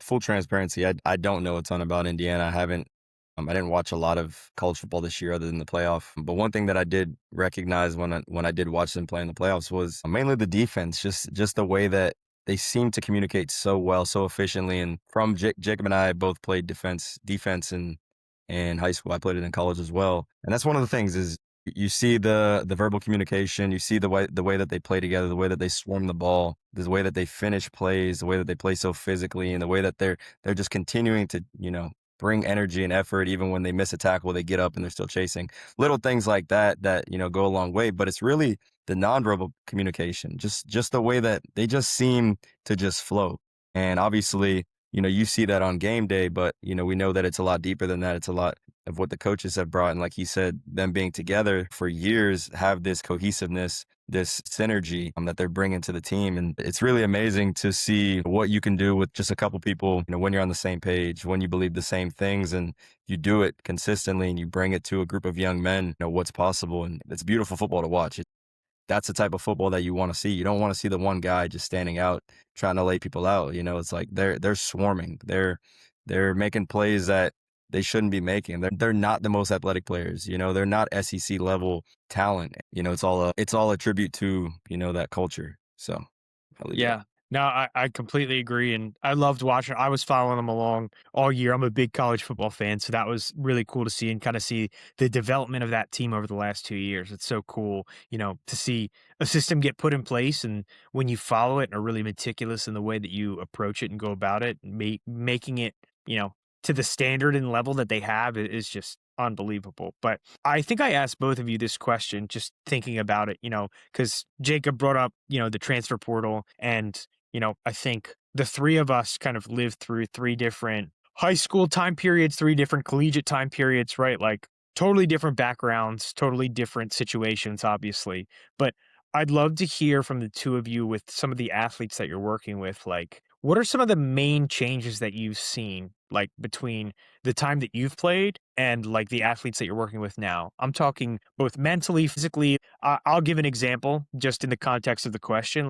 Full transparency. I don't know a ton about Indiana. I didn't watch a lot of college football this year other than the playoff. But one thing that I did recognize when I did watch them play in the playoffs was mainly the defense, just the way that they seem to communicate so well, so efficiently. And from Jacob and I both played defense in high school. I played it in college as well. And that's one of the things is you see the verbal communication, you see the way that they play together, the way that they swarm the ball, the way that they finish plays, the way that they play so physically, and the way that they're just continuing to, bring energy and effort. Even when they miss a tackle, they get up and they're still chasing. Little things like that go a long way. But it's really the nonverbal communication, just the way that they just seem to just flow. And obviously, you see that on game day, but, we know that it's a lot deeper than that. It's a lot of what the coaches have brought. And like he said, them being together for years have this cohesiveness, this synergy that they're bringing to the team. And it's really amazing to see what you can do with just a couple people, when you're on the same page, when you believe the same things and you do it consistently and you bring it to a group of young men, what's possible. And it's beautiful football to watch. That's the type of football that you want to see. You don't want to see the one guy just standing out trying to lay people out. It's like they're swarming. They're making plays that they shouldn't be making. They're not the most athletic players. They're not SEC level talent. It's all a tribute to that culture. So I'll leave it Yeah. there. No, I completely agree. And I loved watching. I was following them along all year. I'm a big college football fan. So that was really cool to see and kind of see the development of that team over the last 2 years. It's so cool, to see a system get put in place. And when you follow it and are really meticulous in the way that you approach it and go about it, making it, to the standard and level that they have is just unbelievable. But I think I asked both of you this question, just thinking about it, because Jacob brought up, the transfer portal. And, I think the three of us kind of lived through three different high school time periods, three different collegiate time periods, right? Like totally different backgrounds, totally different situations, obviously. But I'd love to hear from the two of you with some of the athletes that you're working with. Like, what are some of the main changes that you've seen, like between the time that you've played and like the athletes that you're working with now? I'm talking both mentally, physically. I'll give an example just in the context of the question.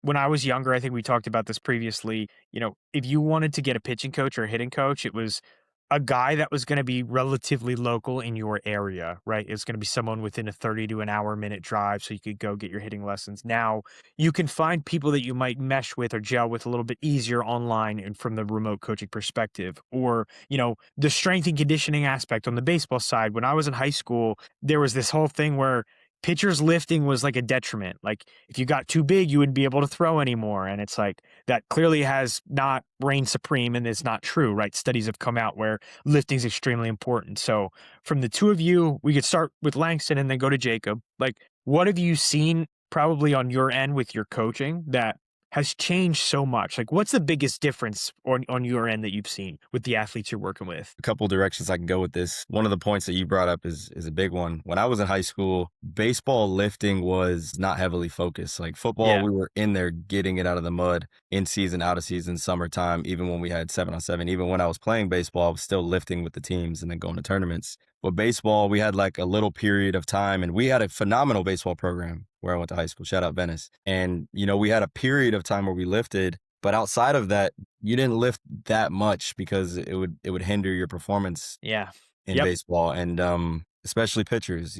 When I was younger, I think we talked about this previously. If you wanted to get a pitching coach or a hitting coach, it was a guy that was going to be relatively local in your area, right? It's going to be someone within a 30 to an hour minute drive so you could go get your hitting lessons. Now you can find people that you might mesh with or gel with a little bit easier online and from the remote coaching perspective. Or, the strength and conditioning aspect on the baseball side. When I was in high school, there was this whole thing where pitchers lifting was like a detriment. Like if you got too big, you wouldn't be able to throw anymore. And it's like that clearly has not reigned supreme and it's not true, right? Studies have come out where lifting is extremely important. So from the two of you, we could start with Langston and then go to Jacob. Like what have you seen probably on your end with your coaching that has changed so much? Like what's the biggest difference on your end that you've seen with the athletes you're working with? A couple directions I can go with this. One of the points that you brought up is a big one. When I was in high school, baseball lifting was not heavily focused. Like football, Yeah. we were in there getting it out of the mud in season, out of season, summertime, even when we had 7-on-7. Even when I was playing baseball, I was still lifting with the teams and then going to tournaments. But baseball, we had like a little period of time and we had a phenomenal baseball program where I went to high school. Shout out Venice. And, we had a period of time where we lifted. But outside of that, you didn't lift that much because it would hinder your performance Yeah. in Yep. baseball and especially pitchers,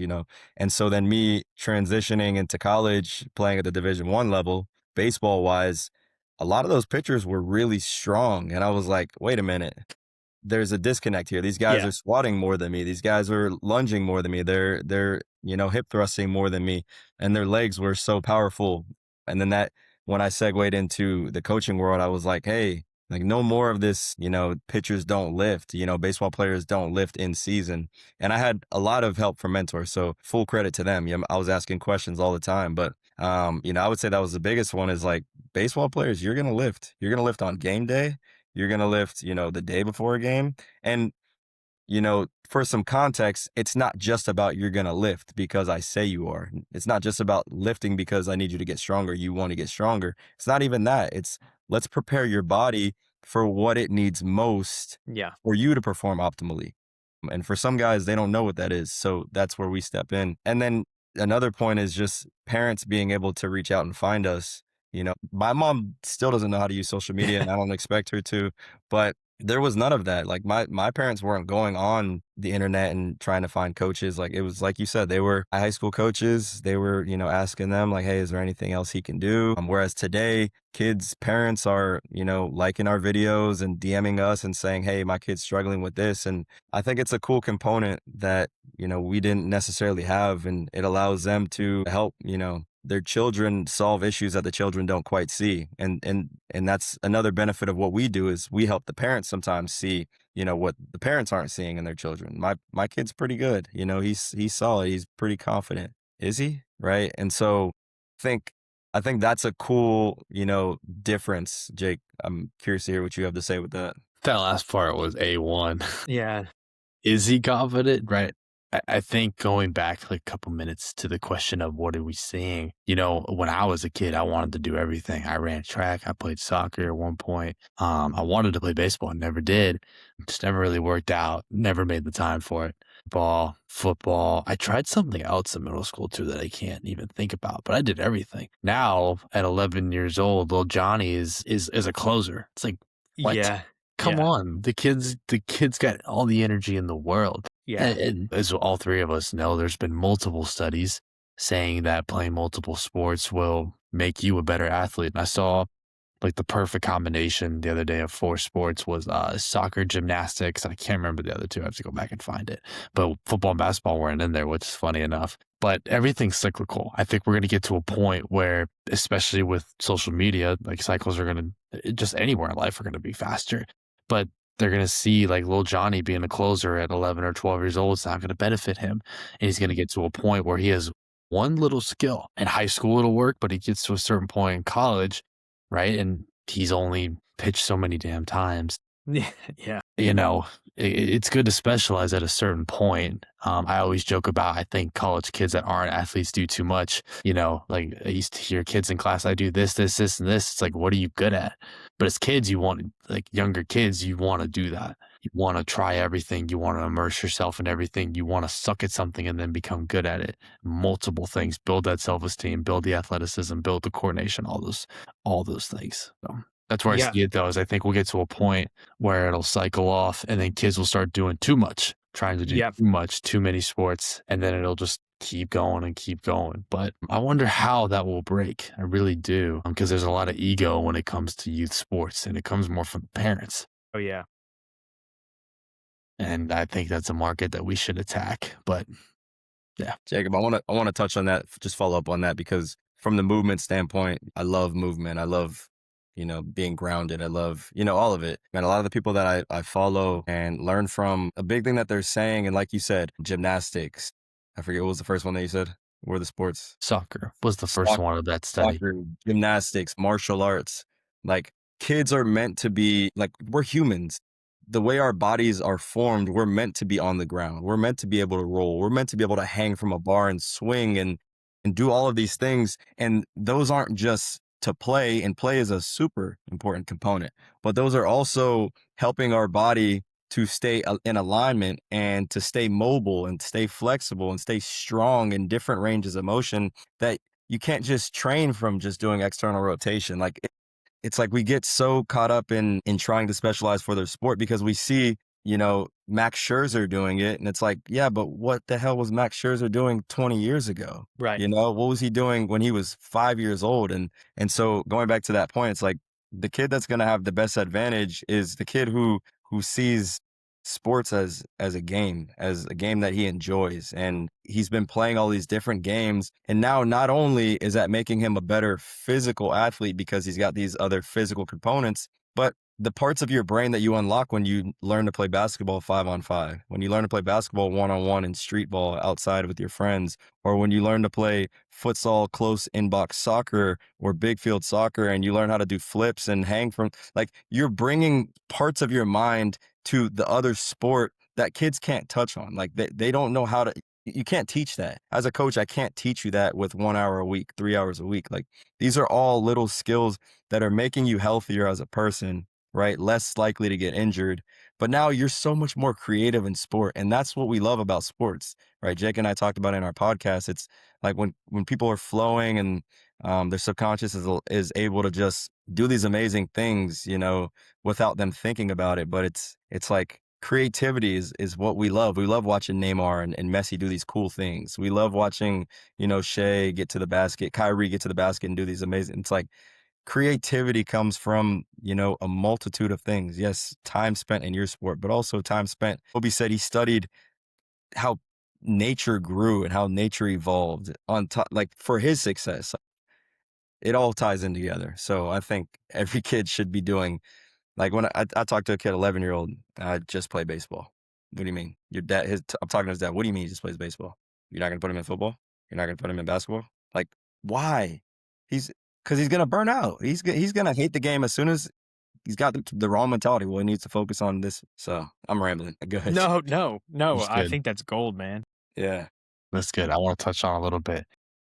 And so then me transitioning into college, playing at the Division I level, baseball wise, a lot of those pitchers were really strong. And I was like, wait a minute, there's a disconnect here. These guys Yeah. are squatting more than me. These guys are lunging more than me. They're hip thrusting more than me. And their legs were so powerful. And then when I segued into the coaching world, I was like, hey, Like, no more of this, pitchers don't lift, baseball players don't lift in season. And I had a lot of help from mentors, so full credit to them. I was asking questions all the time, but I would say that was the biggest one is like baseball players, you're going to lift. You're going to lift on game day. You're going to lift, the day before a game. And for some context, it's not just about you're going to lift because I say you are. It's not just about lifting because I need you to get stronger. You want to get stronger. It's not even that. It's let's prepare your body for what it needs most Yeah. for you to perform optimally. And for some guys, they don't know what that is. So that's where we step in. And then another point is just parents being able to reach out and find us. My mom still doesn't know how to use social media, and I don't expect her to, but there was none of that. Like my parents weren't going on the internet and trying to find coaches. Like it was like you said, they were high school coaches. They were, asking them like, hey, is there anything else he can do? Whereas today, kids' parents are, liking our videos and DMing us and saying, hey, my kid's struggling with this. And I think it's a cool component that, we didn't necessarily have, and it allows them to help, their children solve issues that the children don't quite see. And that's another benefit of what we do is we help the parents sometimes see, what the parents aren't seeing in their children. My kid's pretty good. He's solid. He's pretty confident. Is he? Right. And so I think that's a cool, difference. Jake, I'm curious to hear what you have to say with that. That last part was A1. Yeah. Is he confident? Right. I think going back like a couple minutes to the question of what are we seeing? When I was a kid, I wanted to do everything. I ran track. I played soccer at one point. I wanted to play baseball. I never did. Just never really worked out. Never made the time for it. Ball, football. I tried something else in middle school too that I can't even think about, but I did everything. Now at 11 years old, little Johnny is a closer. It's like, what? Yeah. Come Yeah. on. The kid's got all the energy in the world. Yeah. And as all three of us know, there's been multiple studies saying that playing multiple sports will make you a better athlete. And I saw like the perfect combination the other day of 4 sports was soccer, gymnastics. I can't remember the other 2. I have to go back and find it. But football and basketball weren't in there, which is funny enough. But everything's cyclical. I think we're going to get to a point where, especially with social media, like cycles are going to, just anywhere in life are going to be faster. But they're going to see like little Johnny being a closer at 11 or 12 years old. It's not going to benefit him. And he's going to get to a point where he has one little skill. In high school, it'll work, but he gets to a certain point in college, right? And he's only pitched so many damn times. Yeah. It's good to specialize at a certain point. I always joke about, I think college kids that aren't athletes do too much. Like I used to hear kids in class, I do this, this, this, and this. It's like, what are you good at? But as kids, younger kids, you want to do that. You want to try everything. You want to immerse yourself in everything. You want to suck at something and then become good at it. Multiple things, build that self-esteem, build the athleticism, build the coordination, all those things. So that's where I see it though, is I think we'll get to a point where it'll cycle off and then kids will start doing too much, trying to do too much, too many sports, and then it'll just keep going and keep going. But I wonder how that will break. I really do. Because there's a lot of ego when it comes to youth sports, and it comes more from the parents. Oh, yeah. And I think that's a market that we should attack. But yeah. Jacob, I want to touch on that, just follow up on that, because from the movement standpoint, I love movement. I love being grounded. I love, all of it. And a lot of the people that I follow and learn from, a big thing that they're saying, and like you said, gymnastics. I forget, what was the first one that you said? What were the sports? Soccer was the first one of that study. Soccer, gymnastics, martial arts. Like, kids are meant to be, like, we're humans. The way our bodies are formed, we're meant to be on the ground. We're meant to be able to roll. We're meant to be able to hang from a bar and swing and do all of these things. And those aren't just to play, and play is a super important component, but those are also helping our body to stay in alignment and to stay mobile and stay flexible and stay strong in different ranges of motion that you can't just train from just doing external rotation. Like it's like we get so caught up in trying to specialize for their sport because we see, Max Scherzer doing it. And it's like, yeah, but what the hell was Max Scherzer doing 20 years ago? Right. What was he doing when he was 5 years old? And so going back to that point, it's like the kid that's going to have the best advantage is the kid who sees sports as a game that he enjoys. And he's been playing all these different games. And now not only is that making him a better physical athlete because he's got these other physical components, but the parts of your brain that you unlock when you learn to play basketball 5-on-5, when you learn to play basketball 1-on-1 in street ball outside with your friends, or when you learn to play futsal, close inbox soccer or big field soccer, and you learn how to do flips and hang from, like, you're bringing parts of your mind to the other sport that kids can't touch on. Like they don't know how to, you can't teach that. As a coach, I can't teach you that with 1 hour a week, 3 hours a week. Like, these are all little skills that are making you healthier as a person, right? Less likely to get injured. But now you're so much more creative in sport. And that's what we love about sports, right? Jake and I talked about it in our podcast. It's like when people are flowing and their subconscious is able to just do these amazing things, you know, without them thinking about it. But it's like creativity is what we love. We love watching Neymar and Messi do these cool things. We love watching, you know, Shea get to the basket, Kyrie get to the basket and do these amazing, it's like, creativity comes from, you know, a multitude of things. Yes, time spent in your sport, but also time spent. Kobe said he studied how nature grew and how nature evolved on top, like, for his success. It all ties in together. So I think every kid should be doing, like, when I talked to a kid, 11-year-old, I just play baseball. What do you mean? Your dad, I'm talking to his dad. What do you mean he just plays baseball? You're not going to put him in football? You're not going to put him in basketball? Like, why? Because he's going to burn out. He's going to hate the game as soon as he's got the wrong mentality. Well, he needs to focus on this. So I'm rambling. Go ahead. No. That's I good. think that's gold, man. Yeah. That's good. I want to touch on a little bit.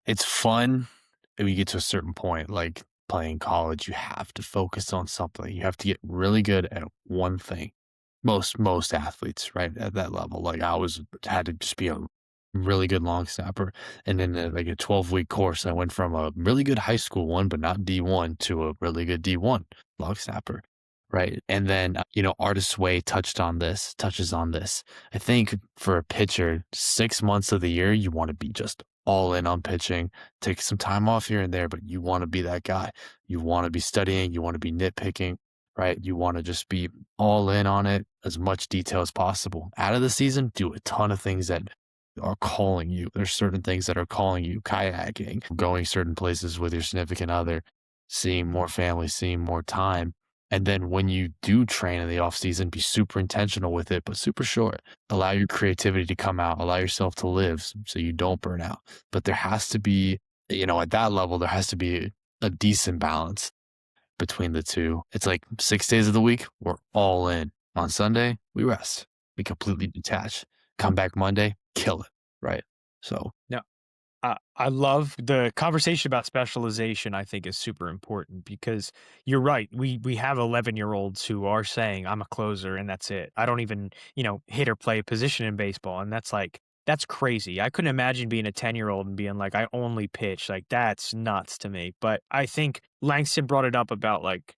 It's fun if you get to a certain point, like playing college, you have to focus on something. You have to get really good at one thing. Most athletes, right, at that level. Like I had to just be a really good long snapper. And then like a 12-week course, I went from a really good high school one, but not D1, to a really good D1 long snapper. Right. And then, Artist Way touches on this. I think for a pitcher, 6 months of the year, you want to be just all in on pitching, take some time off here and there, but you want to be that guy. You want to be studying, you want to be nitpicking, right? You want to just be all in on it, as much detail as possible. Out of the season, do a ton of things that are calling you. There's certain things that are calling you: kayaking, going certain places with your significant other, seeing more family, seeing more time. And then when you do train in the off season, be super intentional with it, but super short. Allow your creativity to come out, allow yourself to live so you don't burn out. But there has to be, at that level, there has to be a decent balance between the two. It's like 6 days of the week, we're all in. On Sunday, we rest. We completely detach. Come back Monday, kill it, right? So No, I love the conversation about specialization. I think is super important because you're right. We have 11-year-olds who are saying, I'm a closer and that's it. I don't even, hit or play a position in baseball. And that's crazy. I couldn't imagine being a 10-year-old and being like, I only pitch. Like, that's nuts to me. But I think Langston brought it up about, like,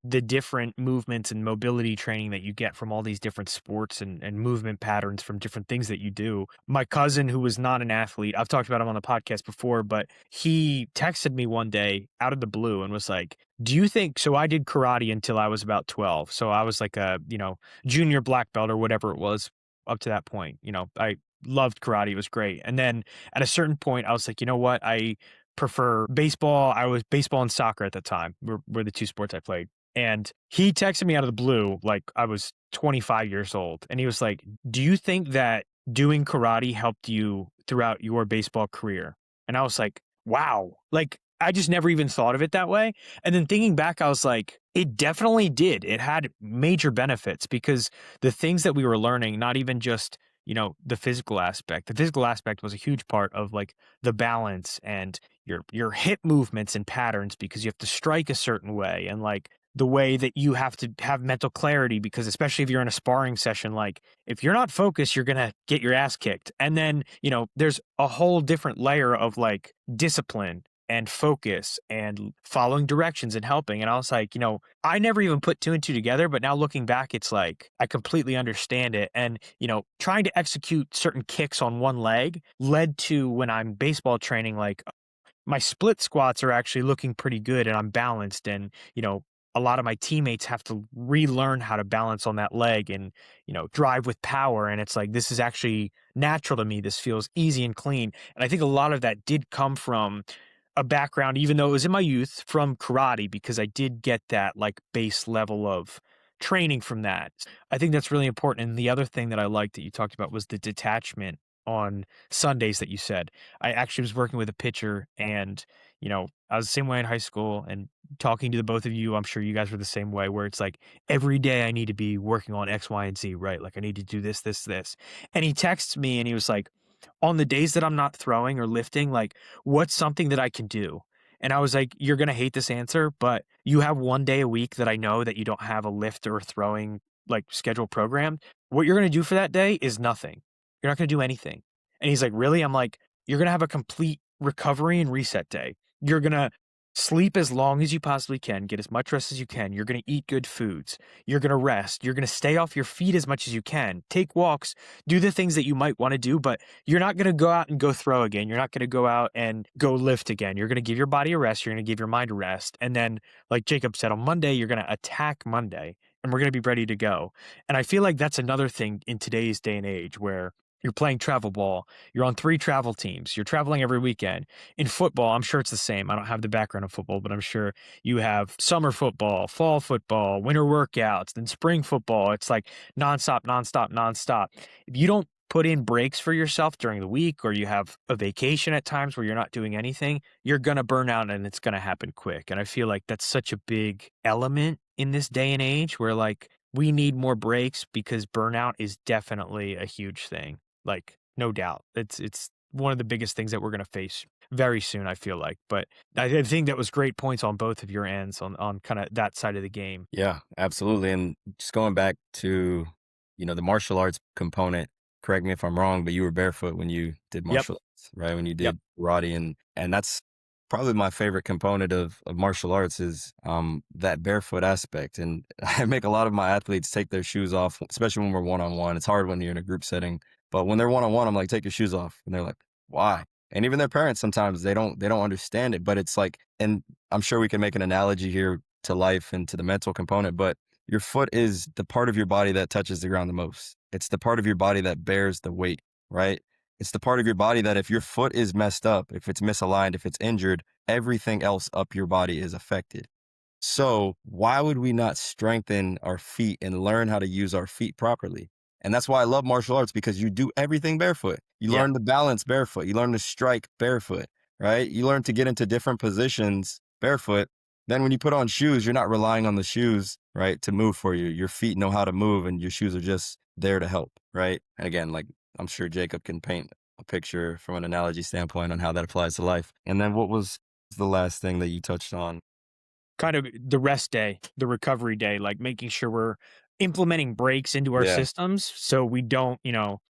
the different movements and mobility training that you get from all these different sports and movement patterns from different things that you do. My cousin, who was not an athlete, I've talked about him on the podcast before, but he texted me one day out of the blue and was like, do you think, so I did karate until I was about 12. So I was like a, junior black belt or whatever it was up to that point. I loved karate. It was great. And then at a certain point, I was like, you know what? I prefer baseball. I was baseball and soccer at the time were the two sports I played. And he texted me out of the blue, like I was 25 years old. And he was like, do you think that doing karate helped you throughout your baseball career? And I was like, wow, like I just never even thought of it that way. And then thinking back, I was like, it definitely did. It had major benefits because the things that we were learning, not even just, the physical aspect was a huge part of like the balance and your hip movements and patterns, because you have to strike a certain way, and like the way that you have to have mental clarity, because especially if you're in a sparring session, like if you're not focused, you're going to get your ass kicked. And then, there's a whole different layer of like discipline and focus and following directions and helping. And I was like, I never even put two and two together, but now looking back, it's like, I completely understand it. And, trying to execute certain kicks on one leg led to, when I'm baseball training, like my split squats are actually looking pretty good and I'm balanced. And, a lot of my teammates have to relearn how to balance on that leg and, drive with power. And it's like, this is actually natural to me. This feels easy and clean. And I think a lot of that did come from a background, even though it was in my youth, from karate, because I did get that like base level of training from that. I think that's really important. And the other thing that I liked that you talked about was the detachment on Sundays that you said. I actually was working with a pitcher, and I was the same way in high school, and talking to the both of you, I'm sure you guys were the same way, where it's like every day I need to be working on X, Y, and Z, right? Like I need to do this, this, this. And he texts me and he was like, on the days that I'm not throwing or lifting, like what's something that I can do? And I was like, you're going to hate this answer, but you have one day a week that I know that you don't have a lift or throwing like scheduled program. What you're going to do for that day is nothing. You're not going to do anything. And he's like, really? I'm like, you're going to have a complete recovery and reset day. You're going to sleep as long as you possibly can, get as much rest as you can. You're going to eat good foods. You're going to rest. You're going to stay off your feet as much as you can. Take walks, do the things that you might want to do, but you're not going to go out and go throw again. You're not going to go out and go lift again. You're going to give your body a rest. You're going to give your mind a rest. And then, like Jacob said, on Monday, you're going to attack Monday and we're going to be ready to go. And I feel like that's another thing in today's day and age where you're playing travel ball. You're on 3 travel teams. You're traveling every weekend. In football, I'm sure it's the same. I don't have the background of football, but I'm sure you have summer football, fall football, winter workouts, then spring football. It's like nonstop, nonstop, nonstop. If you don't put in breaks for yourself during the week, or you have a vacation at times where you're not doing anything, you're going to burn out and it's going to happen quick. And I feel like that's such a big element in this day and age where like we need more breaks because burnout is definitely a huge thing. Like, no doubt. It's one of the biggest things that we're going to face very soon, I feel like. But I think that was great points on both of your ends on kind of that side of the game. Yeah, absolutely. And just going back to, the martial arts component, correct me if I'm wrong, but you were barefoot when you did martial arts, right? When you did karate. And that's probably my favorite component of martial arts is that barefoot aspect. And I make a lot of my athletes take their shoes off, especially when we're one-on-one. It's hard when you're in a group setting. But when they're one-on-one, I'm like, take your shoes off. And they're like, why? And even their parents, sometimes they don't understand it, but it's like, and I'm sure we can make an analogy here to life and to the mental component, but your foot is the part of your body that touches the ground the most. It's the part of your body that bears the weight, right? It's the part of your body that if your foot is messed up, if it's misaligned, if it's injured, everything else up your body is affected. So why would we not strengthen our feet and learn how to use our feet properly? And that's why I love martial arts, because you do everything barefoot. You learn to balance barefoot. You learn to strike barefoot, right? You learn to get into different positions barefoot. Then when you put on shoes, you're not relying on the shoes, right, to move for you. Your feet know how to move and your shoes are just there to help, right? And again, like I'm sure Jacob can paint a picture from an analogy standpoint on how that applies to life. And then what was the last thing that you touched on? Kind of the rest day, the recovery day, like making sure we're implementing breaks into our systems so we don't,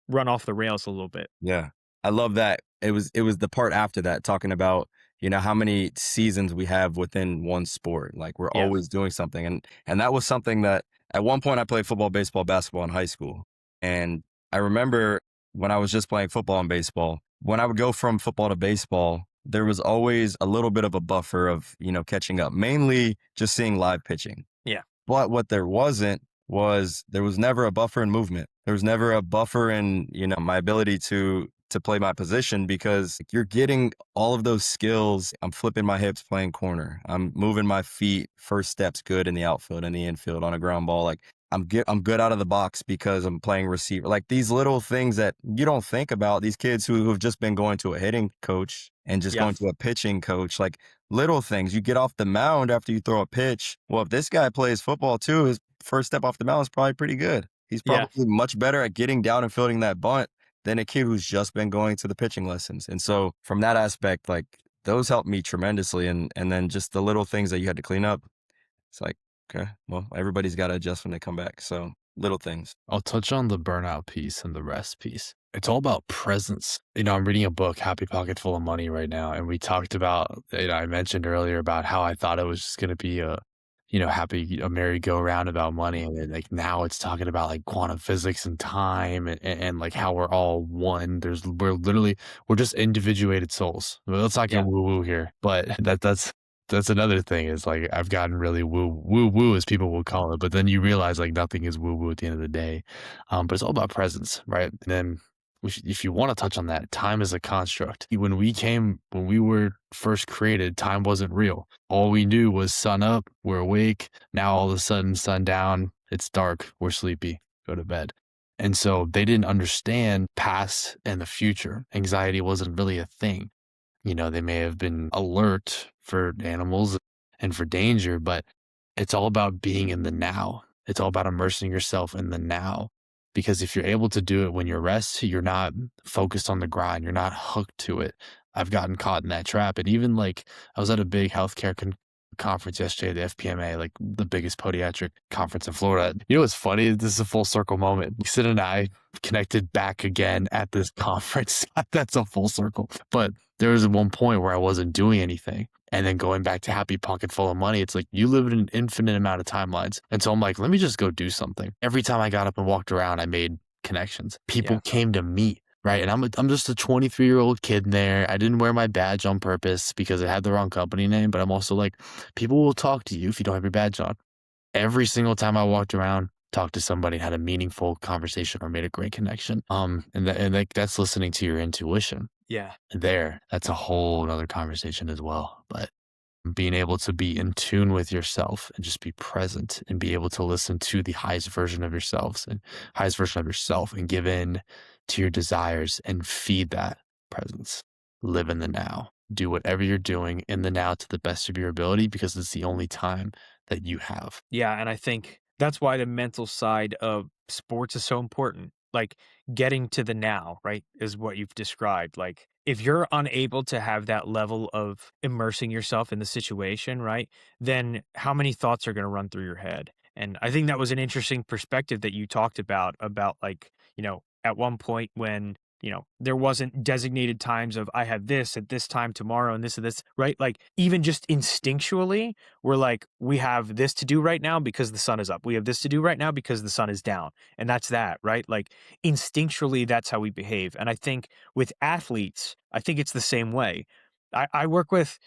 run off the rails a little bit. Yeah. I love that. It was the part after that talking about, how many seasons we have within one sport. Like we're always doing something. And that was something that at one point I played football, baseball, basketball in high school. And I remember when I was just playing football and baseball, when I would go from football to baseball, there was always a little bit of a buffer of, catching up, mainly just seeing live pitching. Yeah. But what there wasn't was there was never a buffer in movement. There was never a buffer in, my ability to play my position, because you're getting all of those skills. I'm flipping my hips playing corner. I'm moving my feet, first steps good in the outfield and the infield on a ground ball. Like I'm good out of the box because I'm playing receiver. Like these little things that you don't think about, these kids who have just been going to a hitting coach and just going to a pitching coach, like little things. You get off the mound after you throw a pitch. Well, if this guy plays football too, his first step off the mound is probably pretty good. He's probably much better at getting down and fielding that bunt than a kid who's just been going to the pitching lessons. And so from that aspect, like those helped me tremendously. And then just the little things that you had to clean up. It's like, okay, well, everybody's got to adjust when they come back. So little things. I'll touch on the burnout piece and the rest piece. It's all about presence. I'm reading a book, Happy Pocket Full of Money, right now. And we talked about, I mentioned earlier about how I thought it was just going to be a merry-go-round about money. And then like now it's talking about like quantum physics and time and like how we're all one. We're just individuated souls. Well, let's not get woo-woo here, but that's another thing is like I've gotten really woo as people will call it, but then you realize like nothing is woo at the end of the day. But it's all about presence, right? And then if you want to touch on that, time is a construct. When we were first created, time wasn't real. All we knew was sun up, we're awake. Now all of a sudden sun down, It's dark. We're sleepy. Go to bed. And so they didn't understand past and the future. Anxiety wasn't really a thing. They may have been alert for animals and for danger, but it's all about being in the now. It's all about immersing yourself in the now. Because if you're able to do it when you're rest, you're not focused on the grind. You're not hooked to it. I've gotten caught in that trap. And even like I was at a big healthcare conference yesterday, the FPMA, like the biggest podiatric conference in Florida. What's funny? This is a full circle moment. Sid and I connected back again at this conference. That's a full circle. But there was one point where I wasn't doing anything. And then going back to happy, punk, and full of money, it's like you live in an infinite amount of timelines. And so I'm like, let me just go do something. Every time I got up and walked around, I made connections. People came to meet. Right. And I'm just a 23-year-old kid in there. I didn't wear my badge on purpose because it had the wrong company name. But I'm also like, people will talk to you if you don't have your badge on. Every single time I walked around, talked to somebody, had a meaningful conversation or made a great connection. And that's listening to your intuition. Yeah. That's a whole other conversation as well. But being able to be in tune with yourself and just be present and be able to listen to the highest version of yourself and give in to your desires and feed that presence. Live in the now. Do whatever you're doing in the now to the best of your ability because it's the only time that you have. Yeah. And I think that's why the mental side of sports is so important. Like getting to the now, right, is what you've described. Like if you're unable to have that level of immersing yourself in the situation, right, then how many thoughts are going to run through your head? And I think that was an interesting perspective that you talked about like, at one point when, there wasn't designated times of I have this at this time tomorrow and this, right? Like even just instinctually, we're like, we have this to do right now because the sun is up. We have this to do right now because the sun is down. And that's that, right? Like instinctually, that's how we behave. And I think with athletes, I think it's the same way. I work with,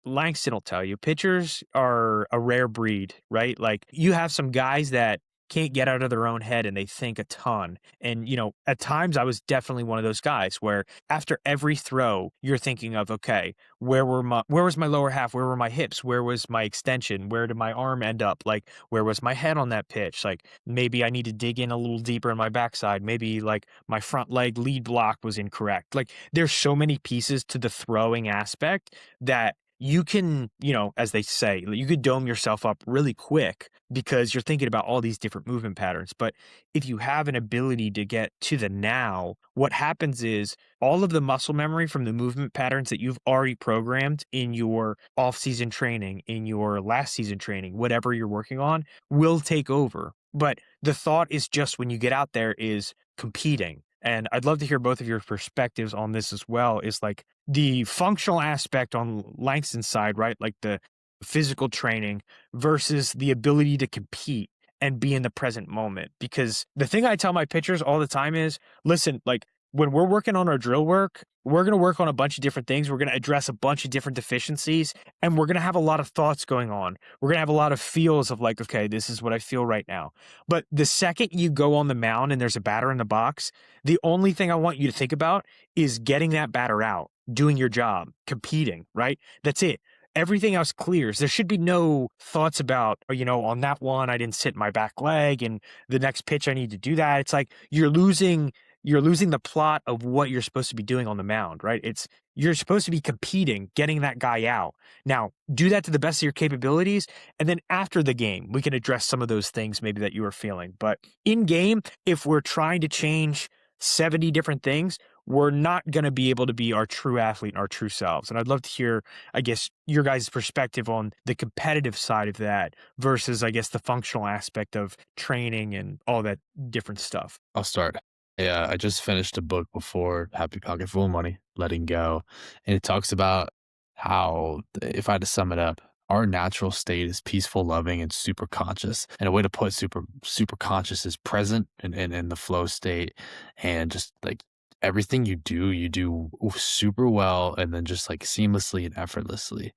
Langston will tell you, pitchers are a rare breed, right? Like you have some guys that can't get out of their own head and they think a ton. And, at times I was definitely one of those guys where after every throw, you're thinking of, okay, where was my lower half? Where were my hips? Where was my extension? Where did my arm end up? Like, where was my head on that pitch? Like, maybe I need to dig in a little deeper in my backside. Maybe like my front leg lead block was incorrect. Like, there's so many pieces to the throwing aspect that you can, as they say, you could dome yourself up really quick because you're thinking about all these different movement patterns. But if you have an ability to get to the now, what happens is all of the muscle memory from the movement patterns that you've already programmed in your off-season training, in your last season training, whatever you're working on, will take over. But the thought is just when you get out there is competing. And I'd love to hear both of your perspectives on this as well, is like the functional aspect on Langston's side, right? Like the physical training versus the ability to compete and be in the present moment. Because the thing I tell my pitchers all the time is, listen, like when we're working on our drill work, we're going to work on a bunch of different things. We're going to address a bunch of different deficiencies, and we're going to have a lot of thoughts going on. We're going to have a lot of feels of like, okay, this is what I feel right now. But the second you go on the mound and there's a batter in the box, the only thing I want you to think about is getting that batter out, doing your job, competing, right? That's it. Everything else clears. There should be no thoughts about, on that one, I didn't sit my back leg and the next pitch I need to do that. It's like you're losing the plot of what you're supposed to be doing on the mound, right? You're supposed to be competing, getting that guy out. Now, do that to the best of your capabilities. And then after the game, we can address some of those things maybe that you were feeling. But in game, if we're trying to change 70 different things, we're not going to be able to be our true athlete and our true selves. And I'd love to hear, I guess, your guys' perspective on the competitive side of that versus, I guess, the functional aspect of training and all that different stuff. I'll start. Yeah, I just finished a book before Happy Pocket Full of Money, Letting Go. And it talks about how, if I had to sum it up, our natural state is peaceful, loving, and super conscious. And a way to put super conscious is present and in the flow state. And just like everything you do super well and then just like seamlessly and effortlessly.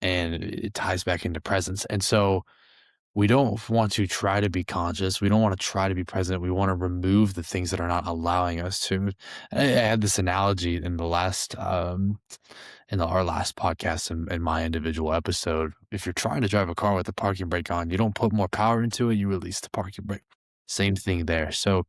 And it ties back into presence. And so we don't want to try to be conscious. We don't want to try to be present. We want to remove the things that are not allowing us to. I had this analogy in the our last podcast and my individual episode. If you're trying to drive a car with the parking brake on, you don't put more power into it, you release the parking brake. Same thing there. So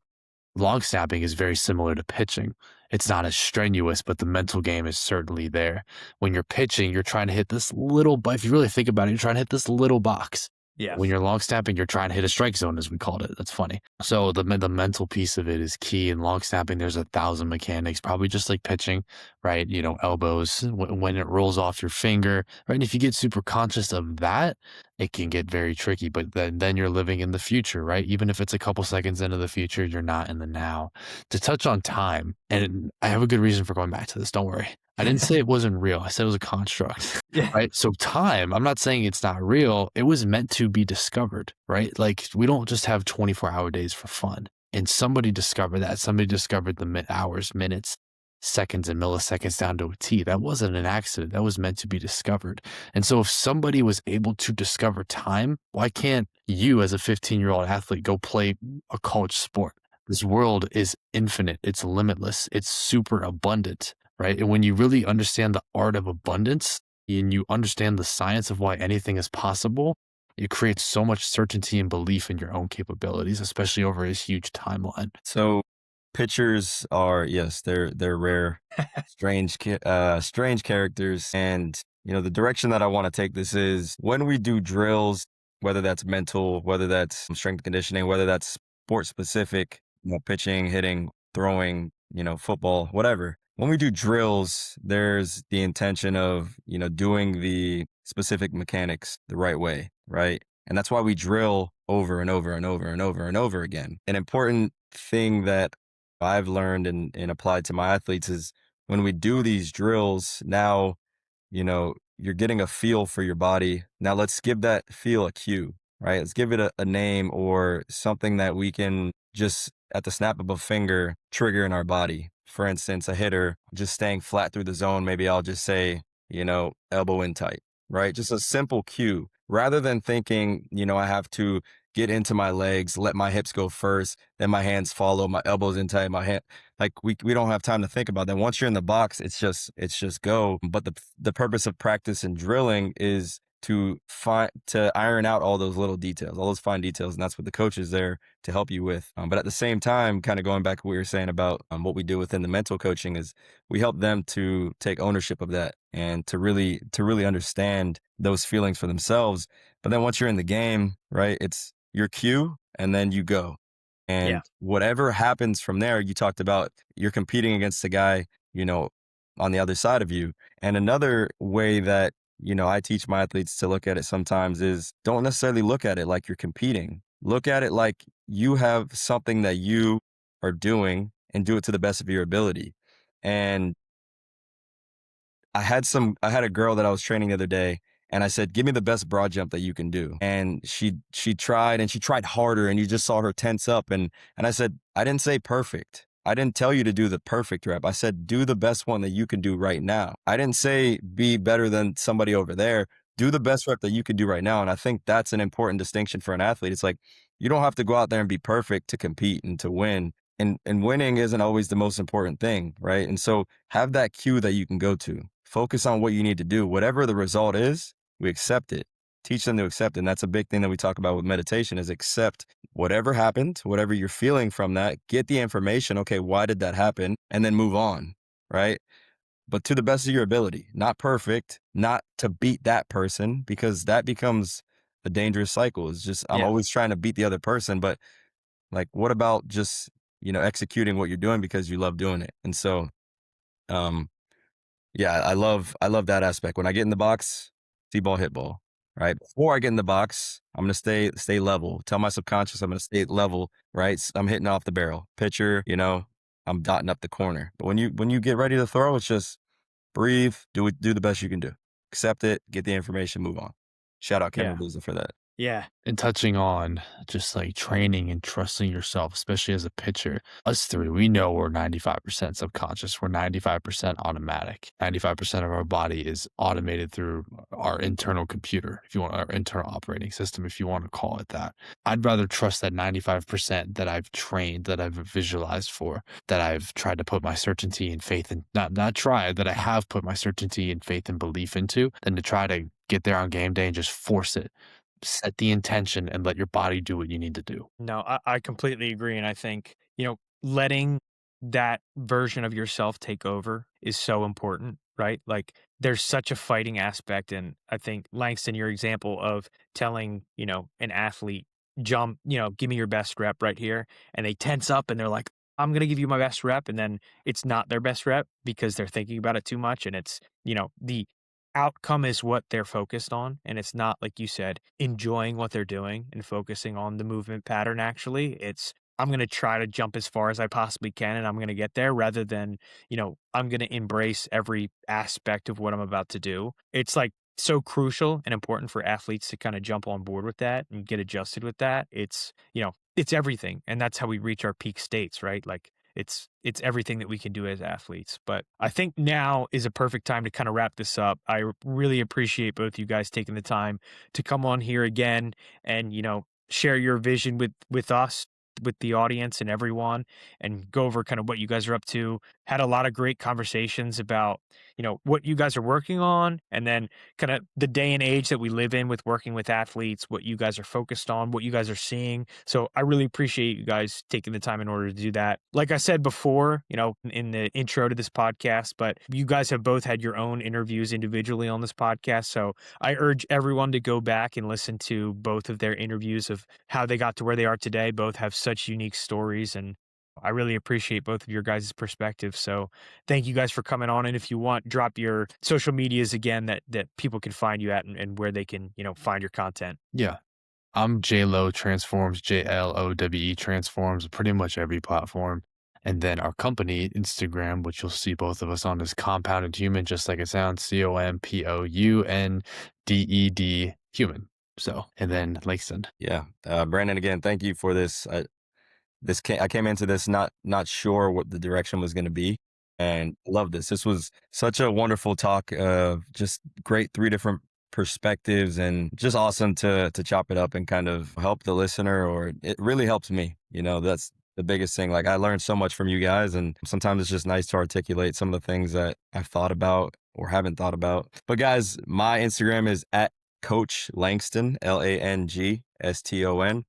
long snapping is very similar to pitching. It's not as strenuous, but the mental game is certainly there. When you're pitching, you're trying to hit this little, if you really think about it, you're trying to hit this little box. Yeah. When you're long snapping, you're trying to hit a strike zone, as we called it. That's funny. So the mental piece of it is key. In long snapping, there's 1,000 mechanics, probably just like pitching, right? You know, elbows, when it rolls off your finger, right? And if you get super conscious of that, it can get very tricky, but then you're living in the future, right? Even if it's a couple seconds into the future, you're not in the now. To touch on time, and I have a good reason for going back to this, don't worry. I didn't say it wasn't real. I said it was a construct, Yeah. right? So time, I'm not saying it's not real. It was meant to be discovered, right? Like we don't just have 24-hour days for fun. And somebody discovered that. Somebody discovered the hours, minutes, seconds, and milliseconds down to a T. That wasn't an accident. That was meant to be discovered. And so if somebody was able to discover time, why can't you as a 15-year-old athlete go play a college sport? This world is infinite. It's limitless. It's super abundant, right? And when you really understand the art of abundance and you understand the science of why anything is possible, it creates so much certainty and belief in your own capabilities, especially over a huge timeline. So pitchers are, yes, they're rare, strange characters. And, you know, the direction that I want to take this is when we do drills, whether that's mental, whether that's strength conditioning, whether that's sport specific, you know, pitching, hitting, throwing, you know, football, whatever. When we do drills, there's the intention of, you know, doing the specific mechanics the right way, right? And that's why we drill over and over and over and over and over again. An important thing that I've learned and applied to my athletes is when we do these drills, now, you know, you're getting a feel for your body. Now let's give that feel a cue, right? Let's give it a name or something that we can just at the snap of a finger trigger in our body. For instance, a hitter just staying flat through the zone. Maybe I'll just say, you know, elbow in tight, right? Just a simple cue rather than thinking, you know, I have to get into my legs, let my hips go first, then my hands follow, my elbows in tight, my hand. Like we don't have time to think about that. Once you're in the box, it's just go. But the purpose of practice and drilling is to iron out all those little details, all those fine details. And that's what the coach is there to help you with. But at the same time, kind of going back to what you were saying about what we do within the mental coaching is we help them to take ownership of that and to really understand those feelings for themselves. But then once you're in the game, right, it's your cue and then you go. And whatever happens from there, you talked about you're competing against a guy, you know, on the other side of you. And another way that, you know, I teach my athletes to look at it sometimes is don't necessarily look at it like you're competing. Look at it like you have something that you are doing and do it to the best of your ability. And I had a girl that I was training the other day and I said, give me the best broad jump that you can do. And she tried and she tried harder and you just saw her tense up. And I said, I didn't say perfect. I didn't tell you to do the perfect rep. I said, do the best one that you can do right now. I didn't say be better than somebody over there. Do the best rep that you can do right now. And I think that's an important distinction for an athlete. It's like, you don't have to go out there and be perfect to compete and to win. And winning isn't always the most important thing, right? And so have that cue that you can go to. Focus on what you need to do. Whatever the result is, we accept it. Teach them to accept it. And that's a big thing that we talk about with meditation is accept whatever happened, whatever you're feeling from that, get the information. Okay, why did that happen? And then move on, right? But to the best of your ability, not perfect, not to beat that person, because that becomes a dangerous cycle. It's just, I'm always trying to beat the other person. But like, what about just, you know, executing what you're doing because you love doing it? And so, yeah, I love that aspect. When I get in the box, see ball, hit ball, right? Before I get in the box, I'm going to stay level. Tell my subconscious I'm going to stay level, right? I'm hitting off the barrel. Pitcher, you know, I'm dotting up the corner. But when you get ready to throw, it's just breathe, do the best you can do. Accept it, get the information, move on. Shout out Kevin Boozer for that. Yeah. And touching on just like training and trusting yourself, especially as a pitcher, us three, we know we're 95% subconscious. We're 95% automatic. 95% of our body is automated through our internal computer, if you want, our internal operating system, if you want to call it that. I'd rather trust that 95% that I've trained, that I've visualized for, that I've tried to put my certainty and faith in, not try, that I have put my certainty and faith and belief into, than to try to get there on game day and just force it. Set the intention and let your body do what you need to do. No, I completely agree. And I think, letting that version of yourself take over is so important, right? Like there's such a fighting aspect. And I think, Langston, your example of telling, an athlete, jump, give me your best rep right here. And they tense up and they're like, I'm going to give you my best rep. And then it's not their best rep because they're thinking about it too much. And it's, the outcome is what they're focused on. And it's not, like you said, enjoying what they're doing and focusing on the movement pattern. Actually, it's, I'm going to try to jump as far as I possibly can and I'm going to get there, rather than, I'm going to embrace every aspect of what I'm about to do. It's like so crucial and important for athletes to kind of jump on board with that and get adjusted with that. It's everything. And that's how we reach our peak states, right? Like it's everything that we can do as athletes. But I think now is a perfect time to kind of wrap this up. I really appreciate both you guys taking the time to come on here again and, share your vision with us, with the audience and everyone, and go over kind of what you guys are up to. Had a lot of great conversations about, what you guys are working on, and then kind of the day and age that we live in with working with athletes, what you guys are focused on, what you guys are seeing. So I really appreciate you guys taking the time in order to do that. Like I said before, in the intro to this podcast, but you guys have both had your own interviews individually on this podcast. So I urge everyone to go back and listen to both of their interviews of how they got to where they are today. Both have such unique stories, and I really appreciate both of your guys' perspectives. So thank you guys for coming on. And if you want, drop your social medias again that people can find you at, and where they can, find your content. Yeah. I'm Lowe Transforms, JLOWE Transforms, pretty much every platform. And then our company, Instagram, which you'll see both of us on, is Compounded Human, just like it sounds, COMPOUNDED human. So, and then Langston. Yeah. Brandon, again, thank you for this. I came into this not sure what the direction was going to be, and love this. This was such a wonderful talk of just great 3 different perspectives, and just awesome to chop it up and kind of help the listener, or it really helps me. That's the biggest thing. Like I learned so much from you guys, and sometimes it's just nice to articulate some of the things that I've thought about or haven't thought about. But guys, my Instagram is at Coach Langston, LANGSTON.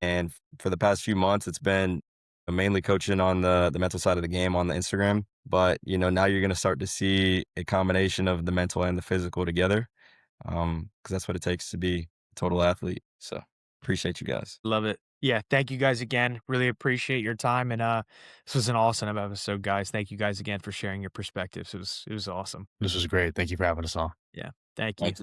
And for the past few months, it's been mainly coaching on the mental side of the game on the Instagram. But, now you're going to start to see a combination of the mental and the physical together, because that's what it takes to be a total athlete. So appreciate you guys. Love it. Yeah. Thank you guys again. Really appreciate your time. And this was an awesome episode, guys. Thank you guys again for sharing your perspectives. It was awesome. This was great. Thank you for having us on. Yeah. Thank you. Thanks.